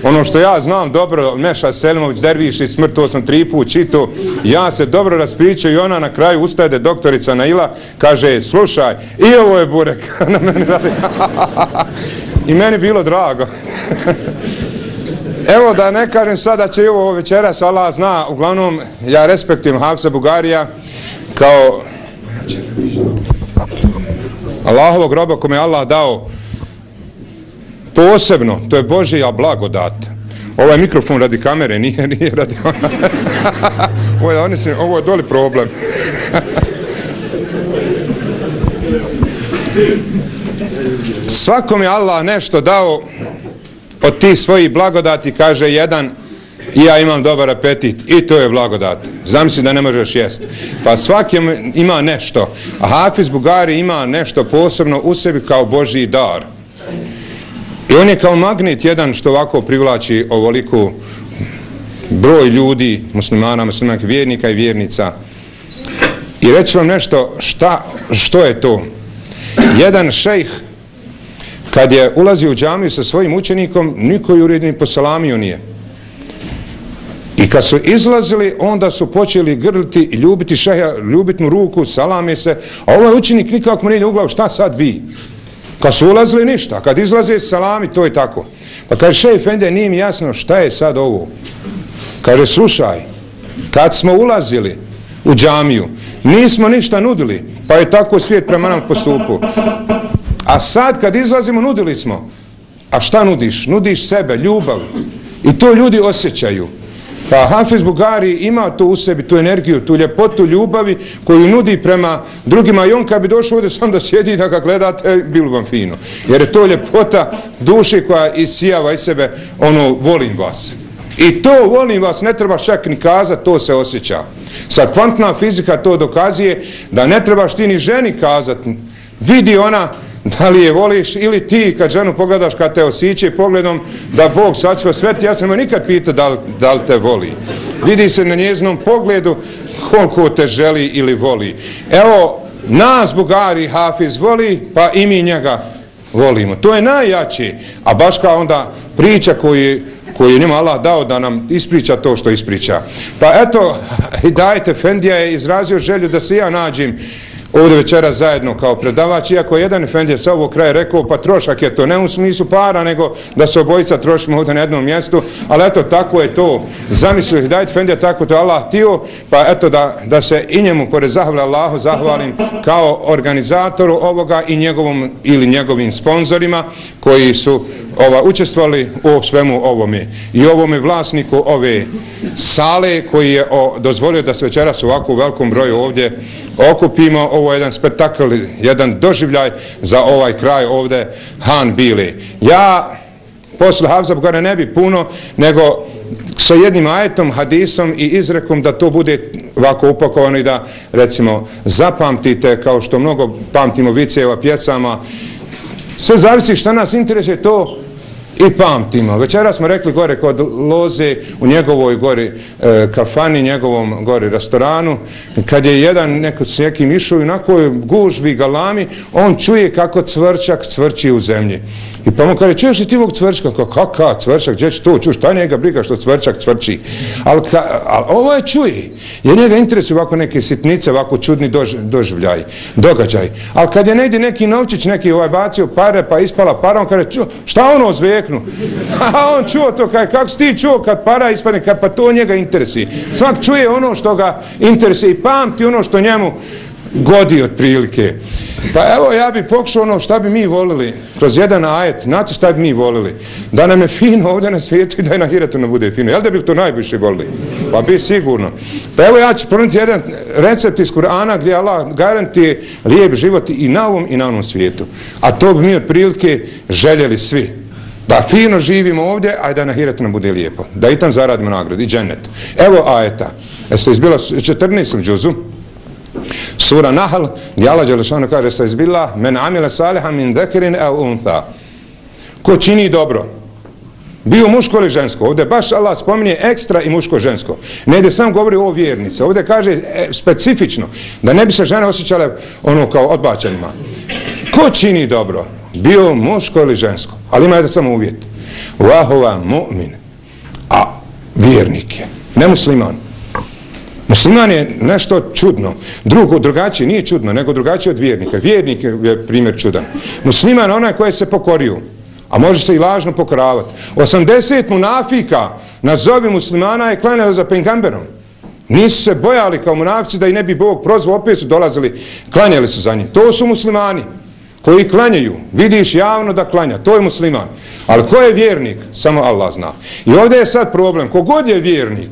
ono što ja znam dobro, Meša Selimović, Derviš i smrt, to sam 3 put čitao, ja se dobro raspričao i ona na kraju ustade, doktorica Naila, kaže, slušaj, i ovo je burek. I meni bilo drago. Evo da ne kažem sada će i ovo večeras, Allah zna, uglavnom ja respektujem Hafsa Bugarija kao Allahovog roba kome je Allah dao posebno, to je Božja blagodat. Ovaj mikrofon radi kamere, nije radi ovo je doli problem. Svakom je Allah nešto dao od tih svojih blagodati, kaže jedan, i ja imam dobar apetit, i to je blagodat. Zamisli da ne možeš jesti. Pa svaki ima nešto, a Hafiz Bugari ima nešto posebno u sebi kao Božji dar. I on je kao magnet jedan što ovako privlači ovoliku broj ljudi, muslimana, muslimanki, vjernika i vjernica. I reći vam nešto, što je to? Jedan šejh, kad je ulazio u džamiju sa svojim učenikom, niko ju ni poselamio nije. I kad su izlazili, onda su počeli grliti i ljubiti šeha, ljubiti mu ruku, salame se, a ovaj učenik nikako mu nije u glavu, šta sad vi? Kad su ulazili ništa, kad izlaze salami, to je tako. Pa kaže, šejh Efendija, nije mi jasno šta je sad ovo. Kaže, slušaj, kad smo ulazili u džamiju, nismo ništa nudili, pa je tako svijet prema nam postupao. A sad kad izlazimo, nudili smo. A šta nudiš? Nudiš sebe, ljubav. I to ljudi osjećaju. Pa Hafiz Bugari ima to u sebi, tu energiju, tu ljepotu ljubavi koju nudi prema drugima. I on kad bi došao ovdje sam da sjedi da ga gledate, bilo vam fino. Jer je to ljepota duše koja isijava iz sebe, ono, volim vas. I to volim vas, ne trebaš čak ni kazati, to se osjeća. Sad kvantna fizika to dokazuje da ne trebaš ti ni ženi kazati. Vidi ona da li je voliš ili ti kad ženu pogledaš kad te osiće pogledom da Bog sačuva sve, ja sam joj nikad pitao da li te voli. Vidi se na njezinom pogledu koliko te želi ili voli. Evo, nas Bugari Hafiz voli, pa i mi njega volimo. To je najjače, a baš kao onda priča koju je njima Allah dao da nam ispriča to što ispriča. Pa eto, Hidajet Efendija je izrazio želju da se ja nađem ovdje večera zajedno kao predavač, iako jedan Efendija sa ovog kraja rekao, pa trošak je to, ne u smislu para, nego da se obojica trošimo ovdje na jednom mjestu, ali eto, tako je to. Zamislio Hidajet Efendija, tako to je Allah htio, pa eto da se i njemu, pored zahvala Allahu, zahvalim kao organizatoru ovoga i njegovom ili njegovim sponzorima koji su učestvovali u svemu ovome. I ovome vlasniku ove sale koji je dozvolio da se večeras u ovako velikom broju ovdje okupimo. Ovo je jedan spektakl, jedan doživljaj za ovaj kraj ovdje Han Bili. Ja posle Hafza Bugara ne bi puno, nego sa jednim ajetom, hadisom i izrekom da to bude ovako upakovano i da recimo zapamtite kao što mnogo pamtimo viceva, pjesama. Sve zavisi šta nas interesuje, to i pamtimo. Večera smo rekli gore kod Loze u njegovoj gori kafani, njegovom gori restoranu, kad je jedan neko s nekim išao i onako gužvi galami, on čuje kako cvrčak cvrči u zemlji. I pa mu kaže, čuješ li ti ovog cvrčka? Kakav cvrčak, gdje će to čuš? Šta njega briga što cvrčak cvrči? Ali ovo je čuje, jer njega interesuje ovako neke sitnice, ovako čudni doživljaj, događaj. Ali kad je negdje neki novčić, neki bacio pare, pa ispala para, on kaže, šta ono zveknu? A on čuo to, kako si ti čuo kad para ispadne, pa to njega interesuje. Svak čuje ono što ga interesuje i pamti ono što njemu godi otprilike. Pa evo ja bi pokušao ono šta bi mi volili kroz jedan ajet, znate šta bi mi volili? Da nam je fino ovdje na svijetu i da je na ahiretu nam bude fino. Jel da bi to najviše volili? Pa bi sigurno. Pa evo ja ću ponuditi jedan recept iz Kur'ana gdje Allah garantuje lijep život i na ovom i na onom svijetu. A to bi mi otprilike željeli svi. Da fino živimo ovdje, a da na ahiretu nam bude lijepo. Da i tam zaradimo nagradu i džennet. Evo ajeta. Se izbila 14. džuzu. Sura Nahl, gdje Allah dželešanu kaže se izbila men amila salihan min zekirin au untha. Ko čini dobro, bio muško ili žensko. Ovdje baš Allah spominje ekstra i muško žensko. Ne ide sam govori o vjernice. Ovdje kaže specifično da ne bi se žene osjećale ono kao odbačenima. Ko čini dobro, bio muško ili žensko. Ali ima jedan samo uvjet. Vahova mu'min. A vjernik je, ne musliman. Musliman je nešto čudno. Drugačije, nije čudno, nego drugačije od vjernika. Vjernik je primjer čudan. Musliman je onaj koji se pokorio, a može se i lažno pokoravati. 80 munafika, nazovi muslimana, je klanjalo za pejgamberom. Nisu se bojali kao munafici da i ne bi Bog prozvao, opet su dolazili, klanjali su za njih. To su muslimani koji klanjaju. Vidiš javno da klanja, to je musliman. Ali ko je vjernik? Samo Allah zna. I ovdje je sad problem, kogod je vjernik,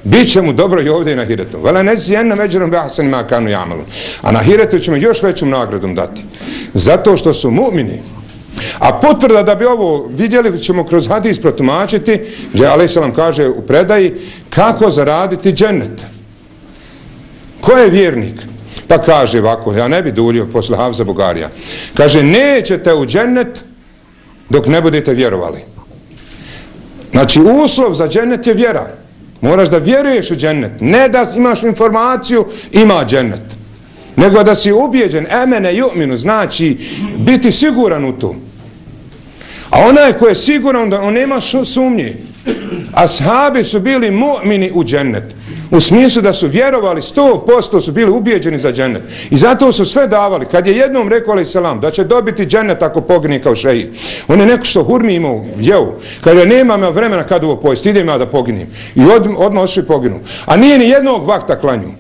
bit će mu dobro i ovdje i na ahiretu. Vela neći jedna međerom behsanima kanu jamalu. A na ahiretu ćemo još većom nagradom dati. Zato što su mu'mini. A potvrda da bi ovo vidjeli ćemo kroz hadis protumačiti, gdje alejselam kaže u predaji kako zaraditi džennet. Ko je vjernik? Pa kaže ovako, ja ne bi duljio posle Hafza Bugarija. Kaže, nećete u džennet dok ne budete vjerovali. Znači, uslov za džennet je vjera. Moraš da vjeruješ u džennet. Ne da imaš informaciju, ima džennet. Nego da si ubijeđen, emene ju'minu, znači biti siguran u to. A onaj ko je siguran, da on nema sumnje. Ashabi su bili mu'mini u džennet. U smislu da su vjerovali, 100% su bili ubijeđeni za džennet. I zato su sve davali. Kad je jednom rekao alejselam da će dobiti džennet ako pogine kao šehid, on je neko što hurmi imao, jeo. Kad je nema vremena kad ovo pojesti, idem ja da poginim. I odmah ošli poginu. A nije ni jednog vakta klanju.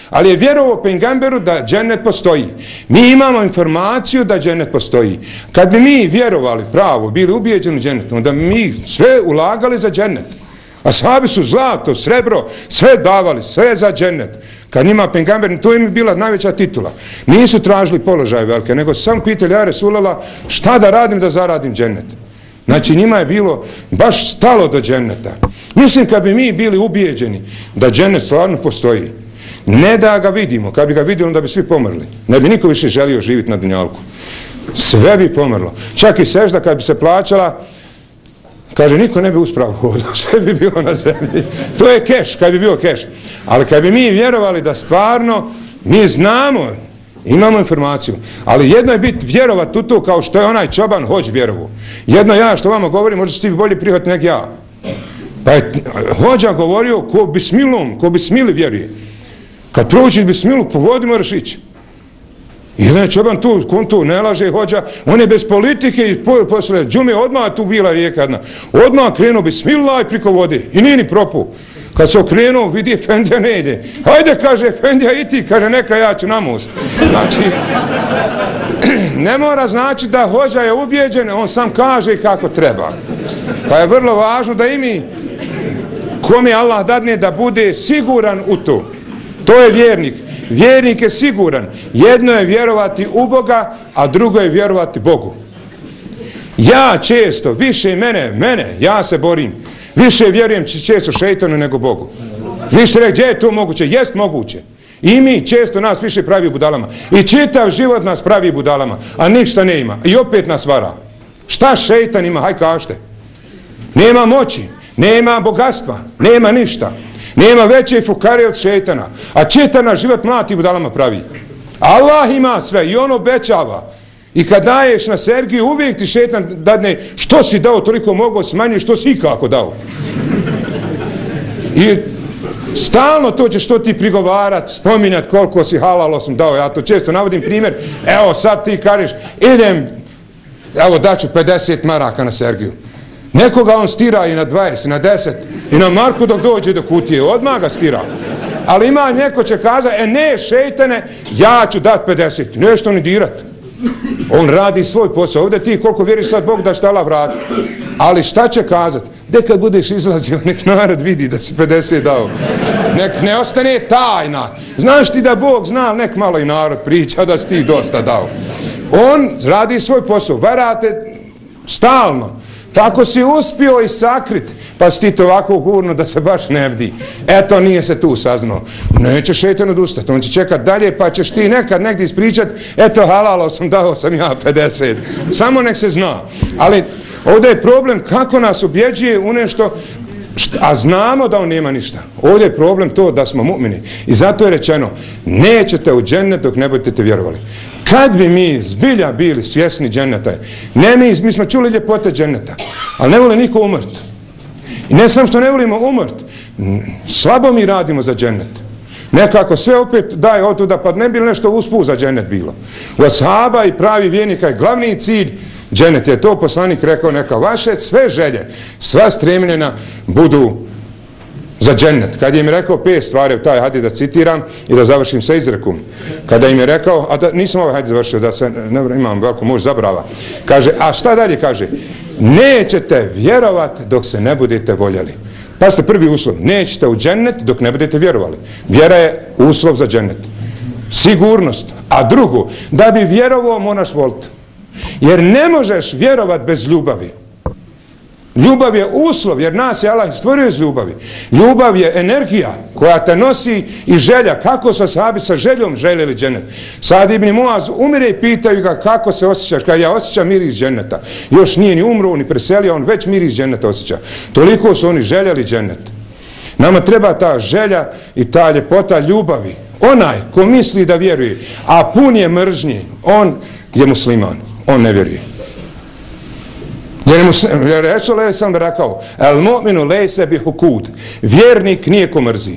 Ali je vjerovao pejgamberu da džennet postoji. Mi imamo informaciju da džennet postoji. Kad bi mi vjerovali pravo, bili ubijeđeni u džennet, onda mi sve ulagali za džennet. Ashabi su zlato, srebro, sve davali, sve za džennet. Kad njima pejgamber, to im je bila najveća titula. Nisu tražili položaje velike, nego su samo pitali, ja Resulallah, šta da radim da zaradim džennet? Znači njima je bilo baš stalo do dženneta. Mislim kad bi mi bili ubijeđeni da džennet stvarno postoji, ne da ga vidimo, kad bi ga vidjeli onda bi svi pomrli. Ne bi niko više želio živjeti na dunjalku. Sve bi pomrlo. Čak i sežda kad bi se plaćala, kaže, niko ne bi uspravo hodao, sve bi bilo na zemlji. To je keš, kad bi bio keš. Ali kad bi mi vjerovali da stvarno, mi znamo, imamo informaciju, ali jedno je biti vjerovati u to kao što je onaj čoban hođ vjerovu. Jedno ja što vama govorim, možda ti bolje prihvatiti nek ja. Pa je hođa govorio ko bismilom, ko bismili vjeruje. Kad proučiš bismilu, pogodi moraš ići. Jedan čoban tu, on tu ne laže hođa, on je bez politike i posle džume odmah tu bila rijeka jedna. Odmah krenuo bismillah i priko vode i nije ni propu. Kad se okrenuo, vidi Efendija ne ide. Hajde, kaže Efendija i ti, kaže neka ja ću na most. Znači, ne mora znači da hođa je ubijeđen, on sam kaže kako treba. Pa je vrlo važno da i mi, kome Allah dadne da bude siguran u to. To je vjernik. Vjernik je siguran. Jedno je vjerovati u Boga, a drugo je vjerovati Bogu. Ja često, više mene, ja se borim. Više vjerujem često šejtanu nego Bogu. Vi ste rekli, gdje je to moguće? Jest moguće. I mi često nas više pravi budalama. I čitav život nas pravi budalama, a ništa ne ima. I opet nas vara. Šta šejtan ima? Haj kažete. Nema moći, nema bogatstva, nema ništa. Nema veće fukare od šejtana. A čitav naš život mlati budalama pravi. Allah ima sve i on obećava. I kad daješ na Sergiju, uvijek ti šejtan dadne što si dao, toliko mogo smanjiti, što si ikako dao. I stalno to ćeš što ti prigovarat, spominjat koliko si halalo sam dao. Ja to često navodim primjer. Evo sad ti kažeš, idem, evo daću 50 maraka na Sergiju. Nekoga on stira i na 20, i na 10, i na marku dok dođe do kutije, odmah ga stira. Ali ima neko će kazati, ne šejtane, ja ću dati 50, nešto ni dirat. On radi svoj posao. Ovdje ti koliko vjeriš sad Bog da će Allah vratiti. Ali šta će kazati? Da kad budeš izlazio, nek narod vidi da si 50 dao. Nek ne ostane tajna. Znaš ti da Bog zna, nek malo i narod priča da si ti dosta dao. On radi svoj posao. Varate stalno. Tako si uspio i sakrit, pa si ti to ovako gurno da se baš ne vidi. Eto, nije se tu saznao. Neće šejtan odustati, on će čekat dalje, pa ćeš ti nekad negdje ispričat, eto, halalo sam, dao sam ja 50. Samo nek se zna. Ali ovdje je problem kako nas ubjeđuje u nešto, a znamo da on nema ništa. Ovdje je problem to da smo mu'mini. I zato je rečeno, nećete u džennet dok ne budete vjerovali. Kad bi mi zbilja bili svjesni dženneta, ne mi smo čuli ljepote dženneta, ali ne voli niko umrt. I ne samo što ne volimo umrt, slabo mi radimo za džennet. Nekako sve opet daje od tuda, pa ne bi nešto usput za džennet bilo. U ashaba i pravi vjernika je glavni cilj džennet. Je to poslanik rekao, neka vaše sve želje, sva stremljenja budu za džennet. Kad im je rekao 5 stvari, taj hadis da citiram i da završim sa izrekom. Kada im je rekao, a da, nisam ovaj hadis završio, da se, ne, imam veliko mož zabrava. Kaže, a šta dalje kaže? Nećete vjerovat dok se ne budete voljeli. Pazite, prvi uslov, nećete u džennet dok ne budete vjerovali. Vjera je uslov za džennet. Sigurnost. A drugo, da bi vjerovao moraš voliti. Jer ne možeš vjerovat bez ljubavi. Ljubav je uslov, jer nas je Allah stvorio iz ljubavi. Ljubav je energija koja te nosi i želja. Kako su ashabi sa željom željeli džennet? Sad ibn Muaz umire i pitaju ga kako se osjećaš. Kad ja osjećam miris dženneta. Još nije ni umro, ni preselio, on već miris dženneta osjeća. Toliko su oni željeli džennet. Nama treba ta želja i ta ljepota ljubavi. Onaj ko misli da vjeruje, a pun je mržnji, on je musliman. On ne vjeruje. Jer Resul je sam rekao, el mu'minu lejse bi hukud. Vjernik nije ko mrzi.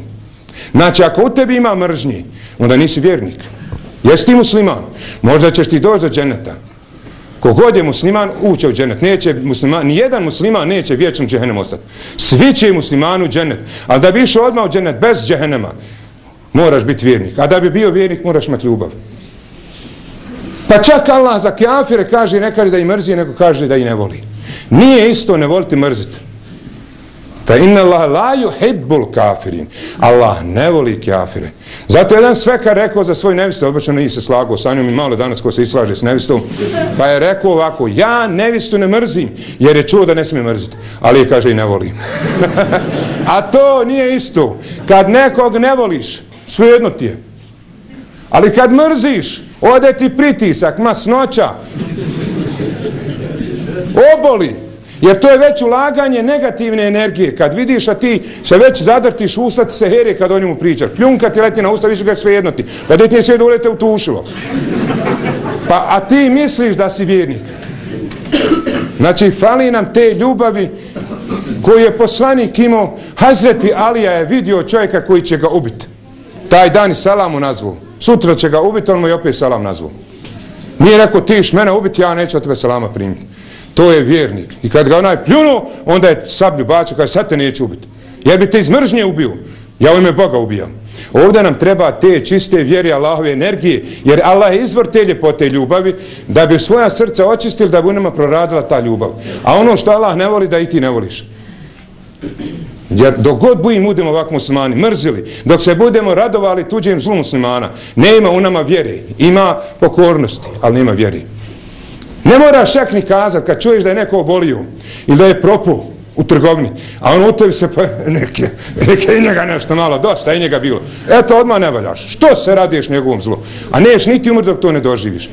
Znači, ako u tebi ima mržnji, onda nisi vjernik. Jesi ti musliman? Možda ćeš ti doći do dženeta. Kogod je musliman, uće u dženet. Neće musliman, nijedan musliman neće vječno džehennem ostati. Svi će muslimanu u dženet. Ali da bi išao odmah u dženet bez džehennema, moraš biti vjernik. A da bi bio vjernik, moraš imati ljubav. Pa čak Allah za kafire kaže nekad da ih mrzi, nego kaže da ih ne voli. Nije isto ne voliti mrziti. Fa inna Allah la yuhibbul kafirin. Allah ne voli kafire. Zato jedan svekar rekao za svoj nevistu, obično nije se slagao sa njom i malo danas ko se islaže s nevistom, pa je rekao ovako, ja nevistu ne mrzim, jer je čuo da ne smije mrziti, ali je kaže i ne volim. A to nije isto. Kad nekog ne voliš, svejedno ti je. Ali kad mrziš, ode ti pritisak, masnoća, oboli, jer to je već ulaganje negativne energije. Kad vidiš, a ti se već zadrtiš, usta ti se here kad o njemu pričaš, pljunka ti leti na usta, visu ga svejedno ti, pa det nije sve da ulete u tušilo. Pa, a ti misliš da si vjernik. Znači, fali nam te ljubavi koju je poslanik imao. Hazreti Alija je vidio čovjeka koji će ga ubiti. Taj dan i salamu nazvu. Sutra će ga ubiti, on mu je opet salam nazvu. Nije rekao, tiš mene ubiti, ja neću od tebe salama primiti. To je vjernik. I kad ga onaj pljunuo, onda je sablju bacio, kaže, sad te neću ubiti. Jer bi te iz mržnje ubio. Ja u ime Boga ubijam. Ovdje nam treba te čiste vjere Allahove energije, jer Allah je izvor te ljepote ljubavi, da bi svoja srca očistili, da bi u nama proradila ta ljubav. A ono što Allah ne voli, da i ti ne voliš. Jer dok god budemo ovako muslimani mrzili, dok se budemo radovali tuđem zlu muslimana, nema u nama vjere. Ima pokornosti, ali nema vjere. Ne moraš čak ni kazati kad čuješ da je neko obolio ili da je propuo u trgovini, a on u tebi se pa neke i njega nešto malo, dosta i njega bilo. Eto, odmah ne valjaš. Što se radiješ njegovom zlu? A neš niti umr dok to ne doživiš.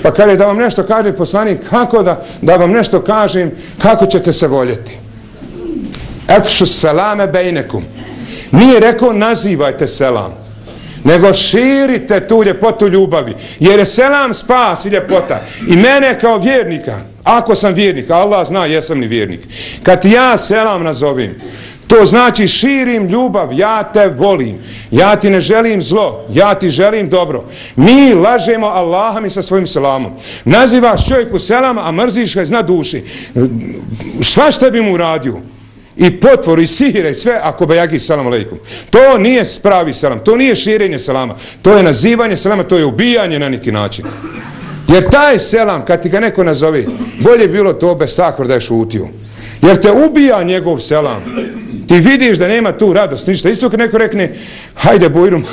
Pa kada je da vam nešto kaže poslanik, kako da vam nešto kažem, kako ćete se voljeti? Efšu selame bejnekum. Nije rekao nazivajte selam, nego širite tu ljepotu ljubavi. Jer je selam spas i ljepota. I mene kao vjernika, ako sam vjernik, Allah zna jesam li vjernik, kad ja selam nazovim, to znači širim ljubav, ja te volim, ja ti ne želim zlo, ja ti želim dobro. Mi lažemo Allaha mi sa svojim selamom. Nazivaš čovjeku selam, a mrziš ga iz na duši. Svašta bi mu uradio. i potvoru i sihire i sve, ako bajagi salam alejkum. To nije pravi selam, to nije širenje selama, to je nazivanje selama, to je ubijanje na neki način. Jer taj selam, kad ti ga neko nazove, bolje bilo to bez takvor da je šutio. Jer te ubija njegov selam. Ti vidiš da nema tu radost, ništa. Isto kad neko rekne, hajde bujrum,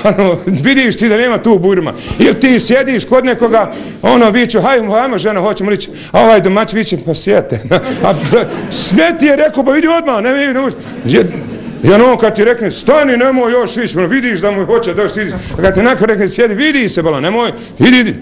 vidiš ti da nema tu bujruma. Ili ti sjediš kod nekoga, ono viću, hajmo žena, hoćemo lići, a ovaj domać viće, pa sjete. Sve ti je rekao, ba vidi odmah, ne može. Jer ono kad ti rekne, stani, nemoj još ići, vidiš da mu hoće da još ići. A kad ti neko rekne, sjedi, vidi se, bala, nemoj, vidi.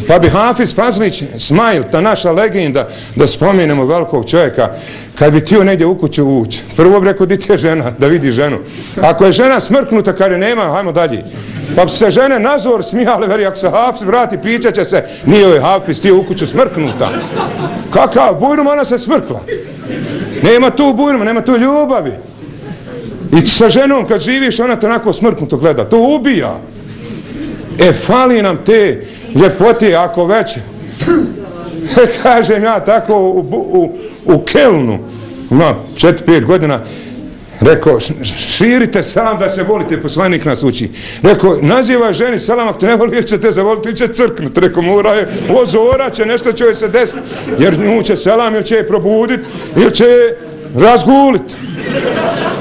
Pa bi Hafiz Fazlić, Smajl, ta naša legenda, da spomenemo velikog čovjeka, kad bi htio negdje u kuću ući, prvo bi rekao, di ti je žena, da vidi ženu. Ako je žena smrknuta, kad je nema, hajmo dalje. Pa bi se žene nazor smijale, veri, ako se Hafiz vrati, pričat će se, nije joj Hafiz, ti je u kuću smrknuta. Kakav bujrum, ona se smrkla. Nema tu bujruma, nema tu ljubavi. I sa ženom kad živiš, ona te onako smrknuto gleda, to ubija. Fali nam te ljepote, ako već, kažem ja tako u Kelnu, ima 4-5 godina, rekao, širite salam da se volite, poslanik nas uči. Rekao, nazivaj ženi salam, ako te ne voli, ili će te zavoliti, ili će crknuti. Rekao, mora je, ozora će, nešto će joj se desiti, jer nju će salam, ili će je probuditi, ili će je razguliti.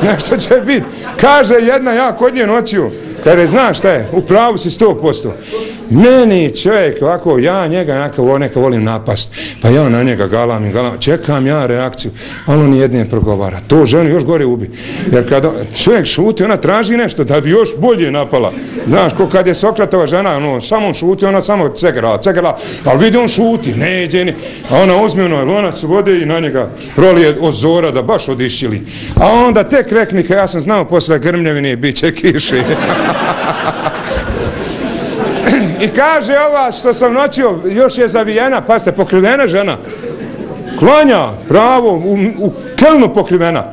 Nešto će biti. Kaže jedna, ja kod nje noću, kaže, znaš šta je, u pravu si 100%. Meni čovjek ovako, ja njega neka volim napast, pa ja na njega galam, čekam ja reakciju, ali on nijedne progovara. To ženu još gore ubi. Jer kad čovjek šuti, ona traži nešto da bi još bolje napala. Znaš, ko kad je Sokratova žena, ono, samo on šuti, ona samo cegala, ali vidi on šuti, ne ide ni. A ona uzme ono lonac vode i na njega prolije od zora da baš odišćili. A onda tek reknika, ja sam znao posle grmljevine bit će kiše. I kaže ova što sam noćio, još je zavijena, pa ste pokrivena žena. Klanja, pravo, u Kelnu pokrivena.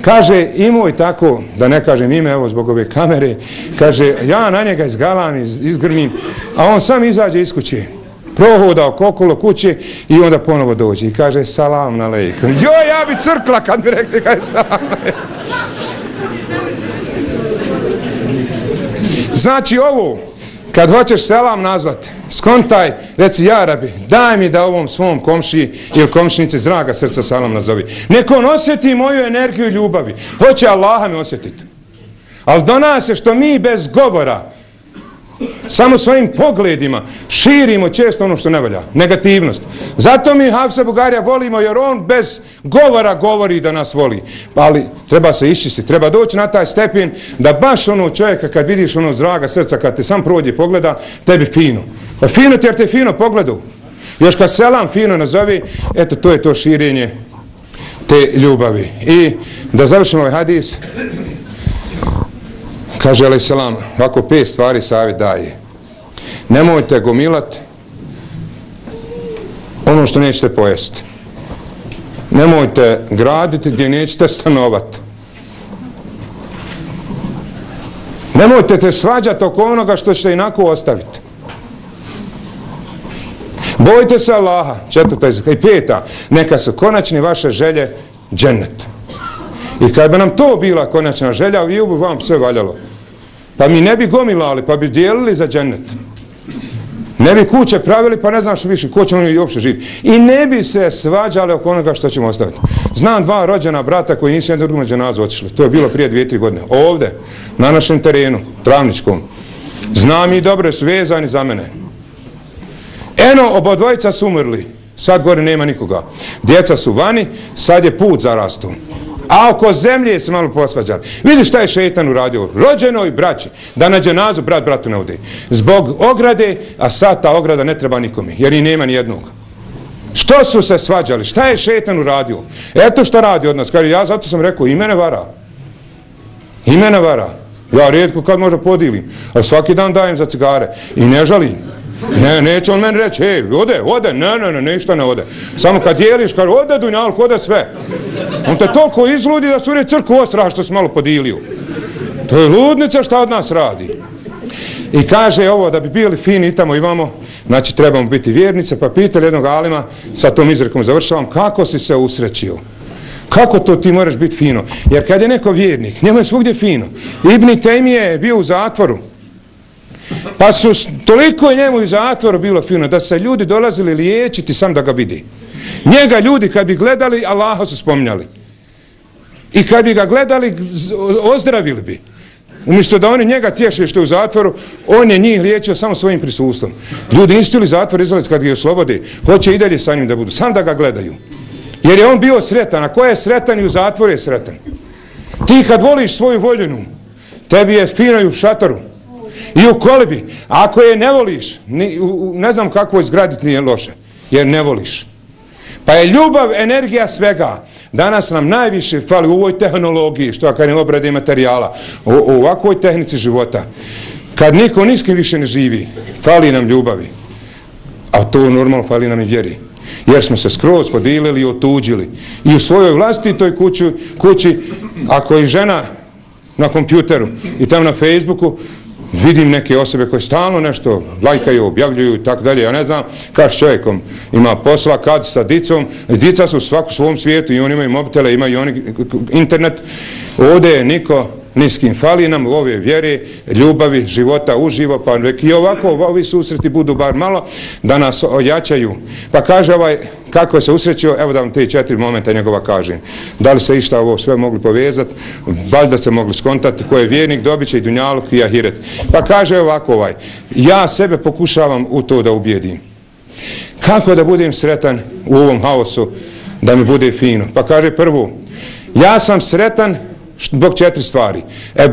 Kaže, imoj tako, da ne kažem ime, evo zbog ove kamere, kaže, ja na njega izgalam, izgrmim, a on sam izađe iz kuće. Prohoda okolo kuće i onda ponovo dođe i kaže, salam alejkum. Joj, ja bi crkla kad mi rekli kaj salam alejkum. Znači ovo, kad hoćeš selam nazvati, skontaj, reci, ja Rabi, daj mi da ovom svom komšiji ili komšinici zdraga srca salam nazovi. Nek on osjeti moju energiju i ljubavi. Hoće Allaha mi osjetiti. Ali do nas je što mi bez govora, samo svojim pogledima, širimo često ono što ne valja, negativnost. Zato mi Hafsa Bugarija volimo, jer on bez govora govori da nas voli. Ali treba se iščistiti, treba doći na taj stepen da baš ono čovjeka kad vidiš ono zdraga srca, kad te sam prođe pogleda, tebi fino. Pa fino ti jer te fino pogledao. Još kad selam fino nazovi, eto to je to širenje te ljubavi. I da završimo ovaj hadis. Kaže alaih salam, ovako 5 stvari savjet daje. Nemojte gomilat ono što nećete pojesti. Nemojte graditi gdje nećete stanovati. Nemojte te svađati oko onoga što ćete inako ostaviti. Bojte se Allaha, 4. i 5. Neka su konačni vaše želje džennet. I kad bi nam to bila konačna želja, vi bi vam sve valjalo. Pa mi ne bi gomilali, pa bi dijelili za džennet. Ne bi kuće pravili, pa ne znaš više ko će oni uopšte živjeti. I ne bi se svađali oko onoga što ćemo ostaviti. Znam 2 rođena brata koji nisu jedan drugom dženazu otišli. To je bilo prije 2-3 godine. Ovdje, na našem terenu, Travničkom. Znam i dobro su vezani za mene. Eno, obodvojica su umrli. Sad gore nema nikoga. Djeca su vani, sad je put zarastao. A oko zemlje se malo posvađali. Vidi šta je šeitan uradio rođenoj braći, da na dženazu brat bratu ne ode. Zbog ograde, a sad ta ograda ne treba nikome, jer i nema ni jednog. Što su se svađali? Šta je šeitan uradio? Eto što radi od nas. Kaže, ja zato sam rekao, i mene vara. I mene vara. Ja rijetko kad možda podijelim, ali svaki dan dajem za cigare i ne žalim. Neće on meni reći, hej, ode, ne, ništa ne ode. Samo kad dijeliš, kaže, ode dunjalk, ode sve. On te toliko izludi da su ure crku ostra što si malo podijelio. To je ludnica šta od nas radi. I kaže ovo, da bi bili fini i tamo i vamo, znači trebamo biti vjernice, pa pitali jednog alima, sa tom izrekom završavam, kako si se usrećio? Kako to ti moraš biti fino? Jer kad je neko vjernik, njemu je svugdje fino. Ibn Tejmije je bio u zatvoru. Pa su toliko njemu u zatvoru bilo fino da se ljudi dolazili liječiti sam da ga vidi. Njega ljudi kad bi gledali, Allaha su spominjali. I kad bi ga gledali, ozdravili bi. Umjesto da oni njega tješe što je u zatvoru, on je njih liječio samo svojim prisustvom. Ljudi nisu htjeli zatvor izlaziti kad ga oslobode, hoće i dalje sa njim da budu, sam da ga gledaju. Jer je on bio sretan, a ko je sretan i u zatvoru je sretan. Ti kad voliš svoju voljenu, tebi je fino i u šatoru, i u kolebi. A ako je ne voliš, ne znam kako izgraditi nije loše, jer ne voliš. Pa je ljubav energija svega. Danas nam najviše fali u ovoj tehnologiji, što kad je obrade materijala, u ovakvoj tehnici života. Kad niko ni s kim više ne živi, fali nam ljubavi. A to normalno fali nam i vjeri. Jer smo se skroz podilili i otuđili. I u svojoj vlastitoj kući, ako je žena na kompjuteru i tamo na Facebooku, vidim neke osobe koje stalno nešto lajkaju, objavljuju i tako dalje. Ja ne znam kad s čovjekom ima posla, kad sa dicom. Dica su u svom svijetu i oni imaju mobitele, imaju oni internet. Ovdje je niko ni s kim. Fali nam ove vjere, ljubavi, života uživo, pa i ovako ovi susreti budu bar malo da nas ojačaju. Pa kaže kako je se usrećio, evo da vam te 4 momenta njegova kažem. Da li se išta ovo sve mogli povezati, valjda se mogli skontati, ko je vjernik dobit će i dunjaluk i ahiret. Pa kaže ovako ja sebe pokušavam u to da ubijedim. Kako da budem sretan u ovom haosu, da mi bude fino? Pa kaže prvo, ja sam sretan zbog 4 stvari.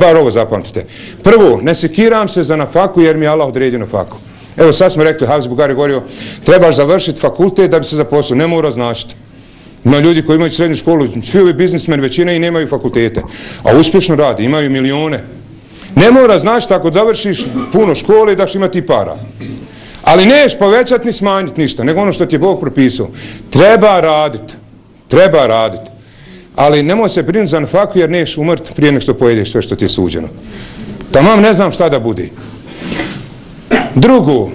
Bar ovo zapamtite. Prvo, ne sekiram se za nafaku jer mi je Allah odredio nafaku. Evo sad smo rekli, Hafiz Bugari govorio, trebaš završiti fakultet da bi se zaposlio. Ne mora značiti. Ima ljudi koji imaju srednju školu, svi ovi biznismeni većina i nemaju fakultete. A uspješno radi, imaju milijone. Ne mora značiti ako završiš puno škole da ćeš imati para. Ali neš povećati ni smanjiti ništa, nego ono što ti je Bog propisao. Treba raditi. Treba raditi. Ali nemoj se brinuti za nafaku jer neš umrti prije nego što pojedeš sve što ti je suđeno. Tamam ne znam šta da bude. Drugo,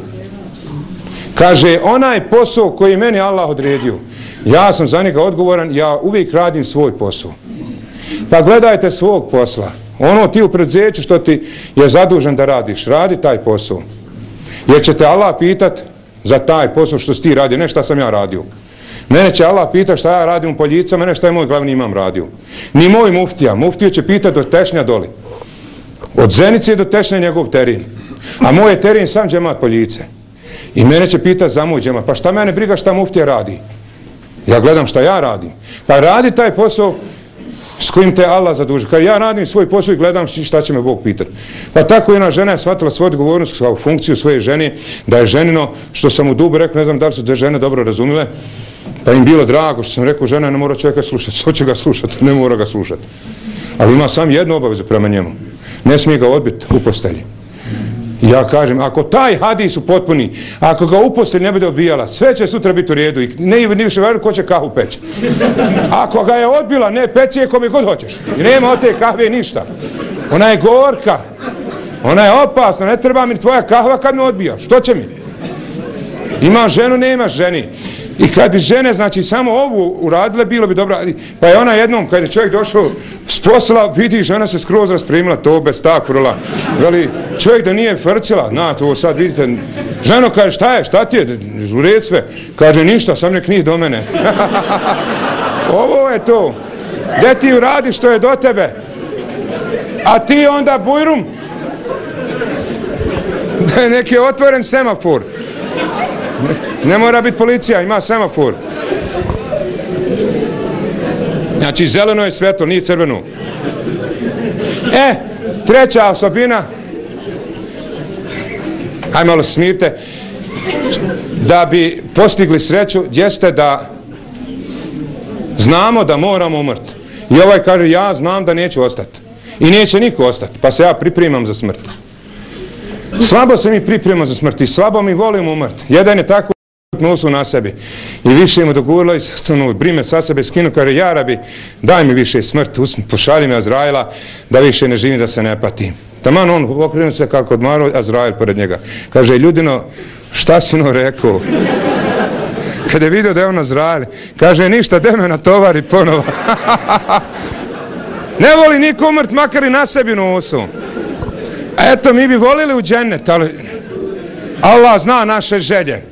kaže onaj posao koji meni Allah odredio, ja sam za njega odgovoran, ja uvijek radim svoj posao. Pa gledajte svog posla. Ono ti u preduzeću što ti je zadužen da radiš, radi taj posao. Jer će te Allah pitat za taj posao što si ti radio, ne šta sam ja radio. Mene će Allah pitati šta ja radim u Poljicama, ne šta je moj glavni imam radio. Ni moj muftija. Muftiju će pitati do Tešnja doli. Od Zenice do Tešnja njegov terin. A moj je terin sam džemat Poljice. I mene će pitati za moj džemat. Pa šta mene briga šta muftija radi? Ja gledam šta ja radim. Pa radi taj posao s kojim te Allah zaduži. Kad ja radim svoj posao i gledam šta će me Bog pitati. Pa tako jedna žena je shvatila svoju odgovornost kao funkciju svoje žene, da je ženino, što sam u dubu rekao, ne znam da li su te žene dobro razumile, pa im bilo drago što sam rekao, žena ne mora čovjeka slušati, hoće ga slušati, ne mora ga slušati. Ali ima sam jednu obavezu prema njemu. Ne smije ga odbiti u postelji. I ja kažem, ako taj hadis upotpuni, ako ga u postelji ne bude odbijala, sve će sutra biti u redu i ne više važno ko će kahu peći. Ako ga je odbila, ne peci je kome god hoćeš. I nema od te kahve ništa. Ona je gorka. Ona je opasna, ne treba mi tvoja kahva kad me odbijaš. Što će mi? Ima ženu, nema ženi. I kad bi žene, znači, samo ovu uradile, bilo bi dobro. Pa je ona jednom, kad je čovjek došao s posla, vidi, žena se skroz raspremila, to bez takvrla. Veli, čovjek da nije frcila, na, to sad vidite. Ženo kaže, šta ti je, ured sve. Kaže, ništa, sam nek nije do mene. Ovo je to. Gdje ti uradi što je do tebe? A ti onda bujrum. Da je neki otvoren semafor. Ne mora biti policija, ima semafor. Znači zeleno je svetlo, nije crveno. Treća osobina, hajde malo smirte, da bi postigli sreću, jeste da znamo da moramo umrti. I ovaj kaže, ja znam da neću ostati. I neće niko ostati, pa se ja pripremam za smrt. Slabo se mi pripremamo za smrt i slabo mi volimo umrti. Jedan je tako nosu na sebi i više mu dogurilo i brime sa sebe skinu, kaže, ja rabi, daj mi više smrt, pošalji mi Azraila da više ne živim, da se ne patim. Taman on okrenuo se kako odmarao, Azrail pored njega. Kaže, ljudino, šta si no rekao? kad je vidio da je on Azrael, kaže ništa, de me natovari ponovo. Ne voli niko umrt, makar i na sebi nosu. Eto, mi bi volili u džennet, ali Allah zna naše želje.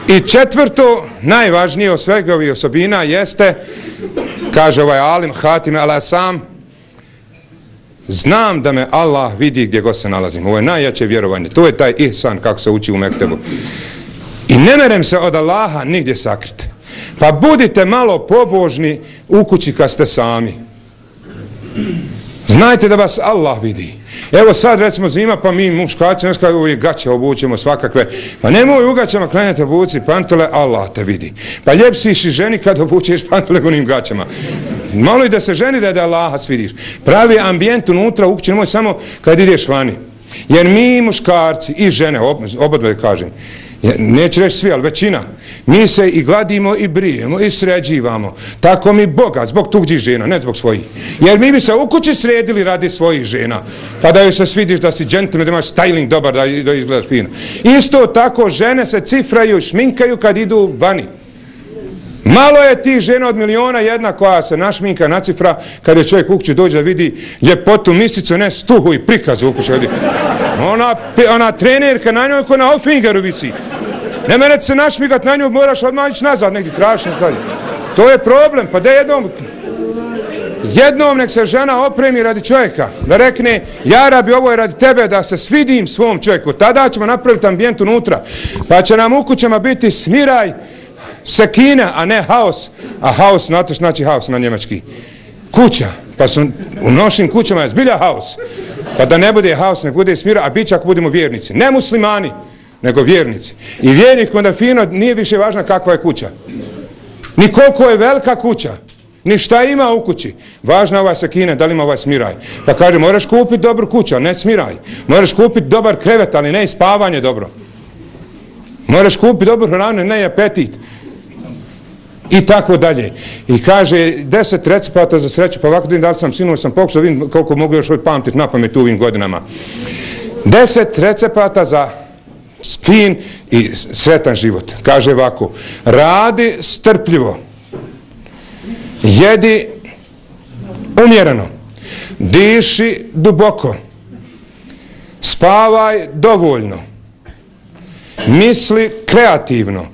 I četvrto, najvažnije od svega ovih osobina jeste, kaže ovaj alim Hatim al-Asam, znam da me Allah vidi gdje god se nalazim. Ovo je najjače vjerovanje. To je taj ihsan kako se uči u mektebu. I ne merem se od Allaha nigdje sakriti. Pa budite malo pobožni u kući kad ste sami. Znajte da vas Allah vidi. Evo sad recimo zima, pa mi muškarci uvijek gaće obučemo svakakve. Pa nemoj u gaćama klanjati obuci pantole, Allah te vidi. Pa ljep si i ženi kad obučeš pantole onim gaćama. Malo i da se ženi da Allaha svidiš. Pravi ambijent unutra u kući nemoj samo kad ideš vani. Jer mi muškarci i žene, obadve kažem, neću reći svi, ali većina, mi se i gladimo i brijemo i sređivamo. Tako mi bogat, zbog tuđih žena, ne zbog svojih. Jer mi bi se u kući sredili radi svojih žena. Pa da joj se svidiš da si džentlmen, da imaš styling dobar, da izgledaš fino. Isto tako žene se cifraju, šminkaju kad idu vani. Malo je tih žena od miliona jedna koja se našminka, nacifra, kad je čovjek u kući dođe da vidi ljepotu, misicu, ne stuhu i prikazu u kući. Ona trenerka na njoj ko na Ofingeru visi. Ne mene se našmigat na nju, moraš odmah ići nazad, negdje trašiš. To je problem, pa da jednom nek se žena opremi radi čovjeka, da rekne, ja rabi, ovo je radi tebe, da se svidim svom čovjeku, tada ćemo napraviti ambijent unutra, pa će nam u kućama biti smiraj, sekina, a ne haos. A haos, znate što znači haos na njemački? Kuća. Pa su u našim kućama je zbilja haos. Pa da ne bude haos, ne bude smira, a bit će ako budemo vjernici. Ne muslimani, nego vjernici. I vjernik onda fino nije više važna kakva je kuća. Ni koliko je velika kuća. Ni šta ima u kući. Važna ovaj sekina, da li ima ovaj smiraj. Pa kaže, moraš kupiti dobru kuću, a ne smiraj. Moraš kupiti dobar krevet, ali ne i spavanje dobro. Moraš kupiti dobru hranu, ne i apetit. I tako dalje. I kaže 10 recepata za sreću, pa ovako da li sam sinoć sam pokušao da vidim koliko mogu još pamtiti na pamet u ovim godinama. 10 recepata za fin i sretan život. Kaže ovako, radi strpljivo, jedi umjereno, diši duboko, spavaj dovoljno, misli kreativno,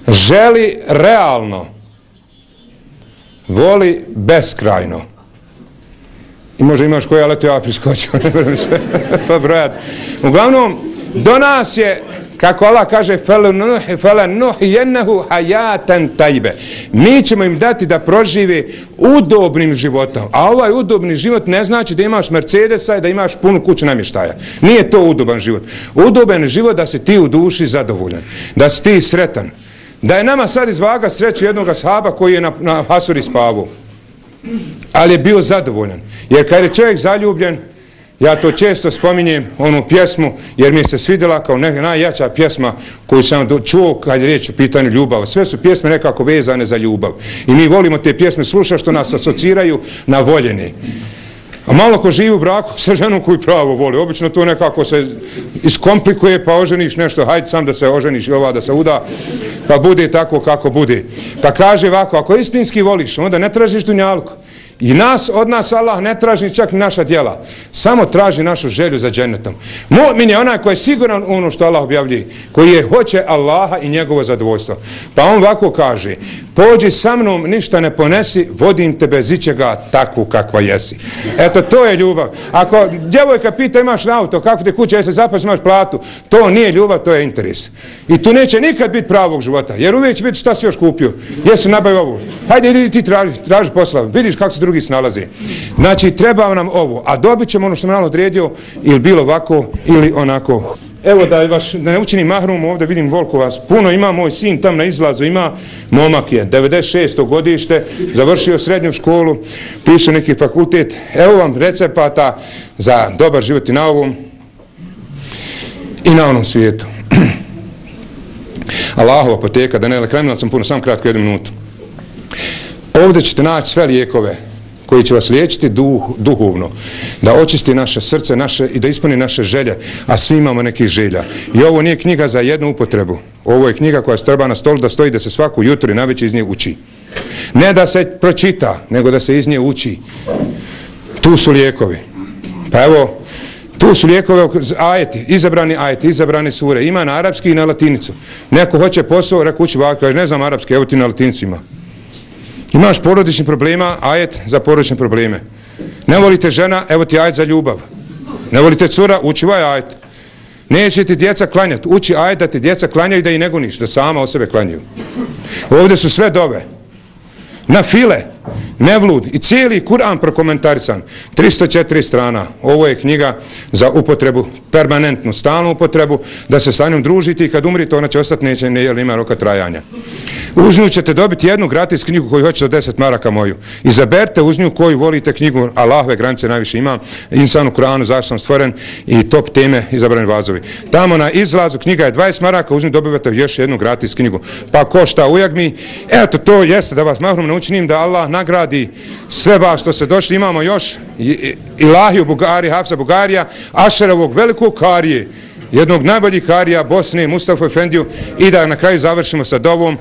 želi realno, voli beskrajno. I možda imaš koji, ali to ja priskočio, ne vrem sve pa brojati. Uglavnom, do nas je, kako Allah kaže, فَلَنُحْيَنَّهُ حَيَاتًا طَيِّبَةً. Mi ćemo im dati da prožive udobnim životom. A ovaj udobni život ne znači da imaš Mercedesa i da imaš punu kuću namještaja. Nije to udoban život. Udoban život da si ti u duši zadovoljan, da si ti sretan. Da je nama sad izvaga sreću jednog ashaba koji je na Hasuri spavao. Ali je bio zadovoljan. Jer kad je čovjek zaljubljen, ja to često spominjem, onu pjesmu, jer mi je se svidjela kao najjača pjesma koju sam čuo kad je riječ o pitanju ljubav. Sve su pjesme nekako vezane za ljubav. I mi volimo te pjesme slušati što nas asociraju na voljene. A malo ko živi u braku sa ženom koju pravo voli. Obično to nekako se iskomplikuje, pa oženiš nešto, hajde sam da se oženiš i ova da se uda, pa bude tako kako bude. Pa kaže ovako, ako istinski voliš, onda ne tražiš dunjalku. I od nas Allah ne traži čak naša djela. Samo traži našu želju za džennetom. Mu'min je onaj koji je siguran ono što Allah objavljuje, koji je hoće Allaha i njegovo zadovoljstvo. Pa on ovako kaže, pođi sa mnom, ništa ne ponesi, vodim te bez ičega takvu kakva jesi. Eto, to je ljubav. Ako djevojka pita imaš auto, kako te kuća, jesi zapas, imaš platu, to nije ljubav, to je interes. I tu neće nikad biti pravog života, jer uvijek će biti šta si još kupio. Jesi nabavio ovu? Hajde, idi ti traži posla, vidiš kako se drugi snalaze. Znači, treba nam ovo, a dobit ćemo ono što nam odredio, ili bilo ovako, ili onako. Evo da ne učinim mahrum, ovdje vidim koliko vas puno ima, moj sin tam na izlazu ima, momak je, 96. godište, završio srednju školu, pisao neki fakultet. Evo vam recepata za dobar život i na ovom i na onom svijetu. Allahova apoteka, da ne reklamila sam puno, sam kratko 1 minutu. Ovdje ćete naći sve lijekove koji će vas liječiti duhovno, da očisti naše srce i da ispuni naše želje, a svi imamo nekih želja. I ovo nije knjiga za jednu upotrebu. Ovo je knjiga koja se treba na stolu da stoji, da se svaku jutro i navečer iz nje uči. Ne da se pročita, nego da se iz nje uči. Tu su lijekovi. Pa evo, tu su lijekovi, ajeti, izabrani sure. Ima na arapski i na latinicu. Neko hoće posao, reko uči ovako, ne znam arapski, evo ti na latinicu ima. Imaš porodičnih problema, ajet za porodične probleme. Ne volite žena, evo ti ajet za ljubav. Ne volite cura, uči ovaj ajet. Neće ti djeca klanjati, uči ajet da ti djeca klanjaju i da ih ne goniš, da sama o sebe klanjaju. Ovdje su sve dove. Na file, Mevlud i cijeli Kur'an prokomentarisan, 304 strana. Ovo je knjiga za upotrebu, permanentnu, stalnu upotrebu, da se sa njom družite i kad umrite ona će ostati, neće, jer ima roka trajanja. Uz nju ćete dobiti jednu gratis knjigu koju hoćete od 10 maraka moju. Izaberite uz nju koju volite knjigu, Allahove granice najviše imam, Insan u Kur'anu, zašto sam stvoren i top teme izabrani vazovi. Tamo na izlazu knjiga je 20 maraka, uz nju dobivate još jednu gratis knjigu. Pa ko šta ujagmi, eto to jeste da vas mahrum ne učinim da Allah nagradi sve vas što se došli. Imamo još Ilahiju Bugari, Hafsa Bugarija, Ašerovog velikog karije, jednog najboljih karija Bosne, Mustafa Efendiju, i da na kraju završimo sa dovom.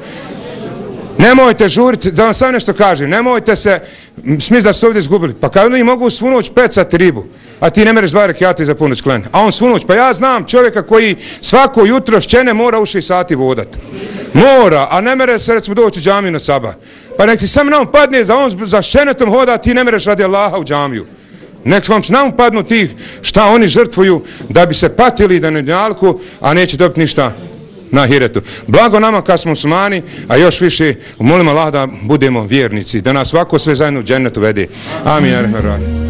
Nemojte žuriti, da vam sam nešto kažem, nemojte se smisli da ste ovdje izgubili. Pa kad oni mogu svu noć pecati ribu, a ti ne mereš 2 rekjata za ponoć klanjati, a on svu noć, pa ja znam čovjeka koji svako jutro šćene mora u 6 sati vodat. Mora, a ne mere se recimo doći u džamiju na sabah. Pa nek ti sam nam padne da on za šćenetom hoda, ti ne mereš radi Allaha u džamiju. Nek vam nam padnu tih šta oni žrtvuju da bi se patili da ne dnjalku, a neće dobiti ništa na ahiretu. Blago nama kad smo muslimani, a još više molimo Allah da budemo vjernici, da nas svako sve zajedno u džennetu vede. Amin.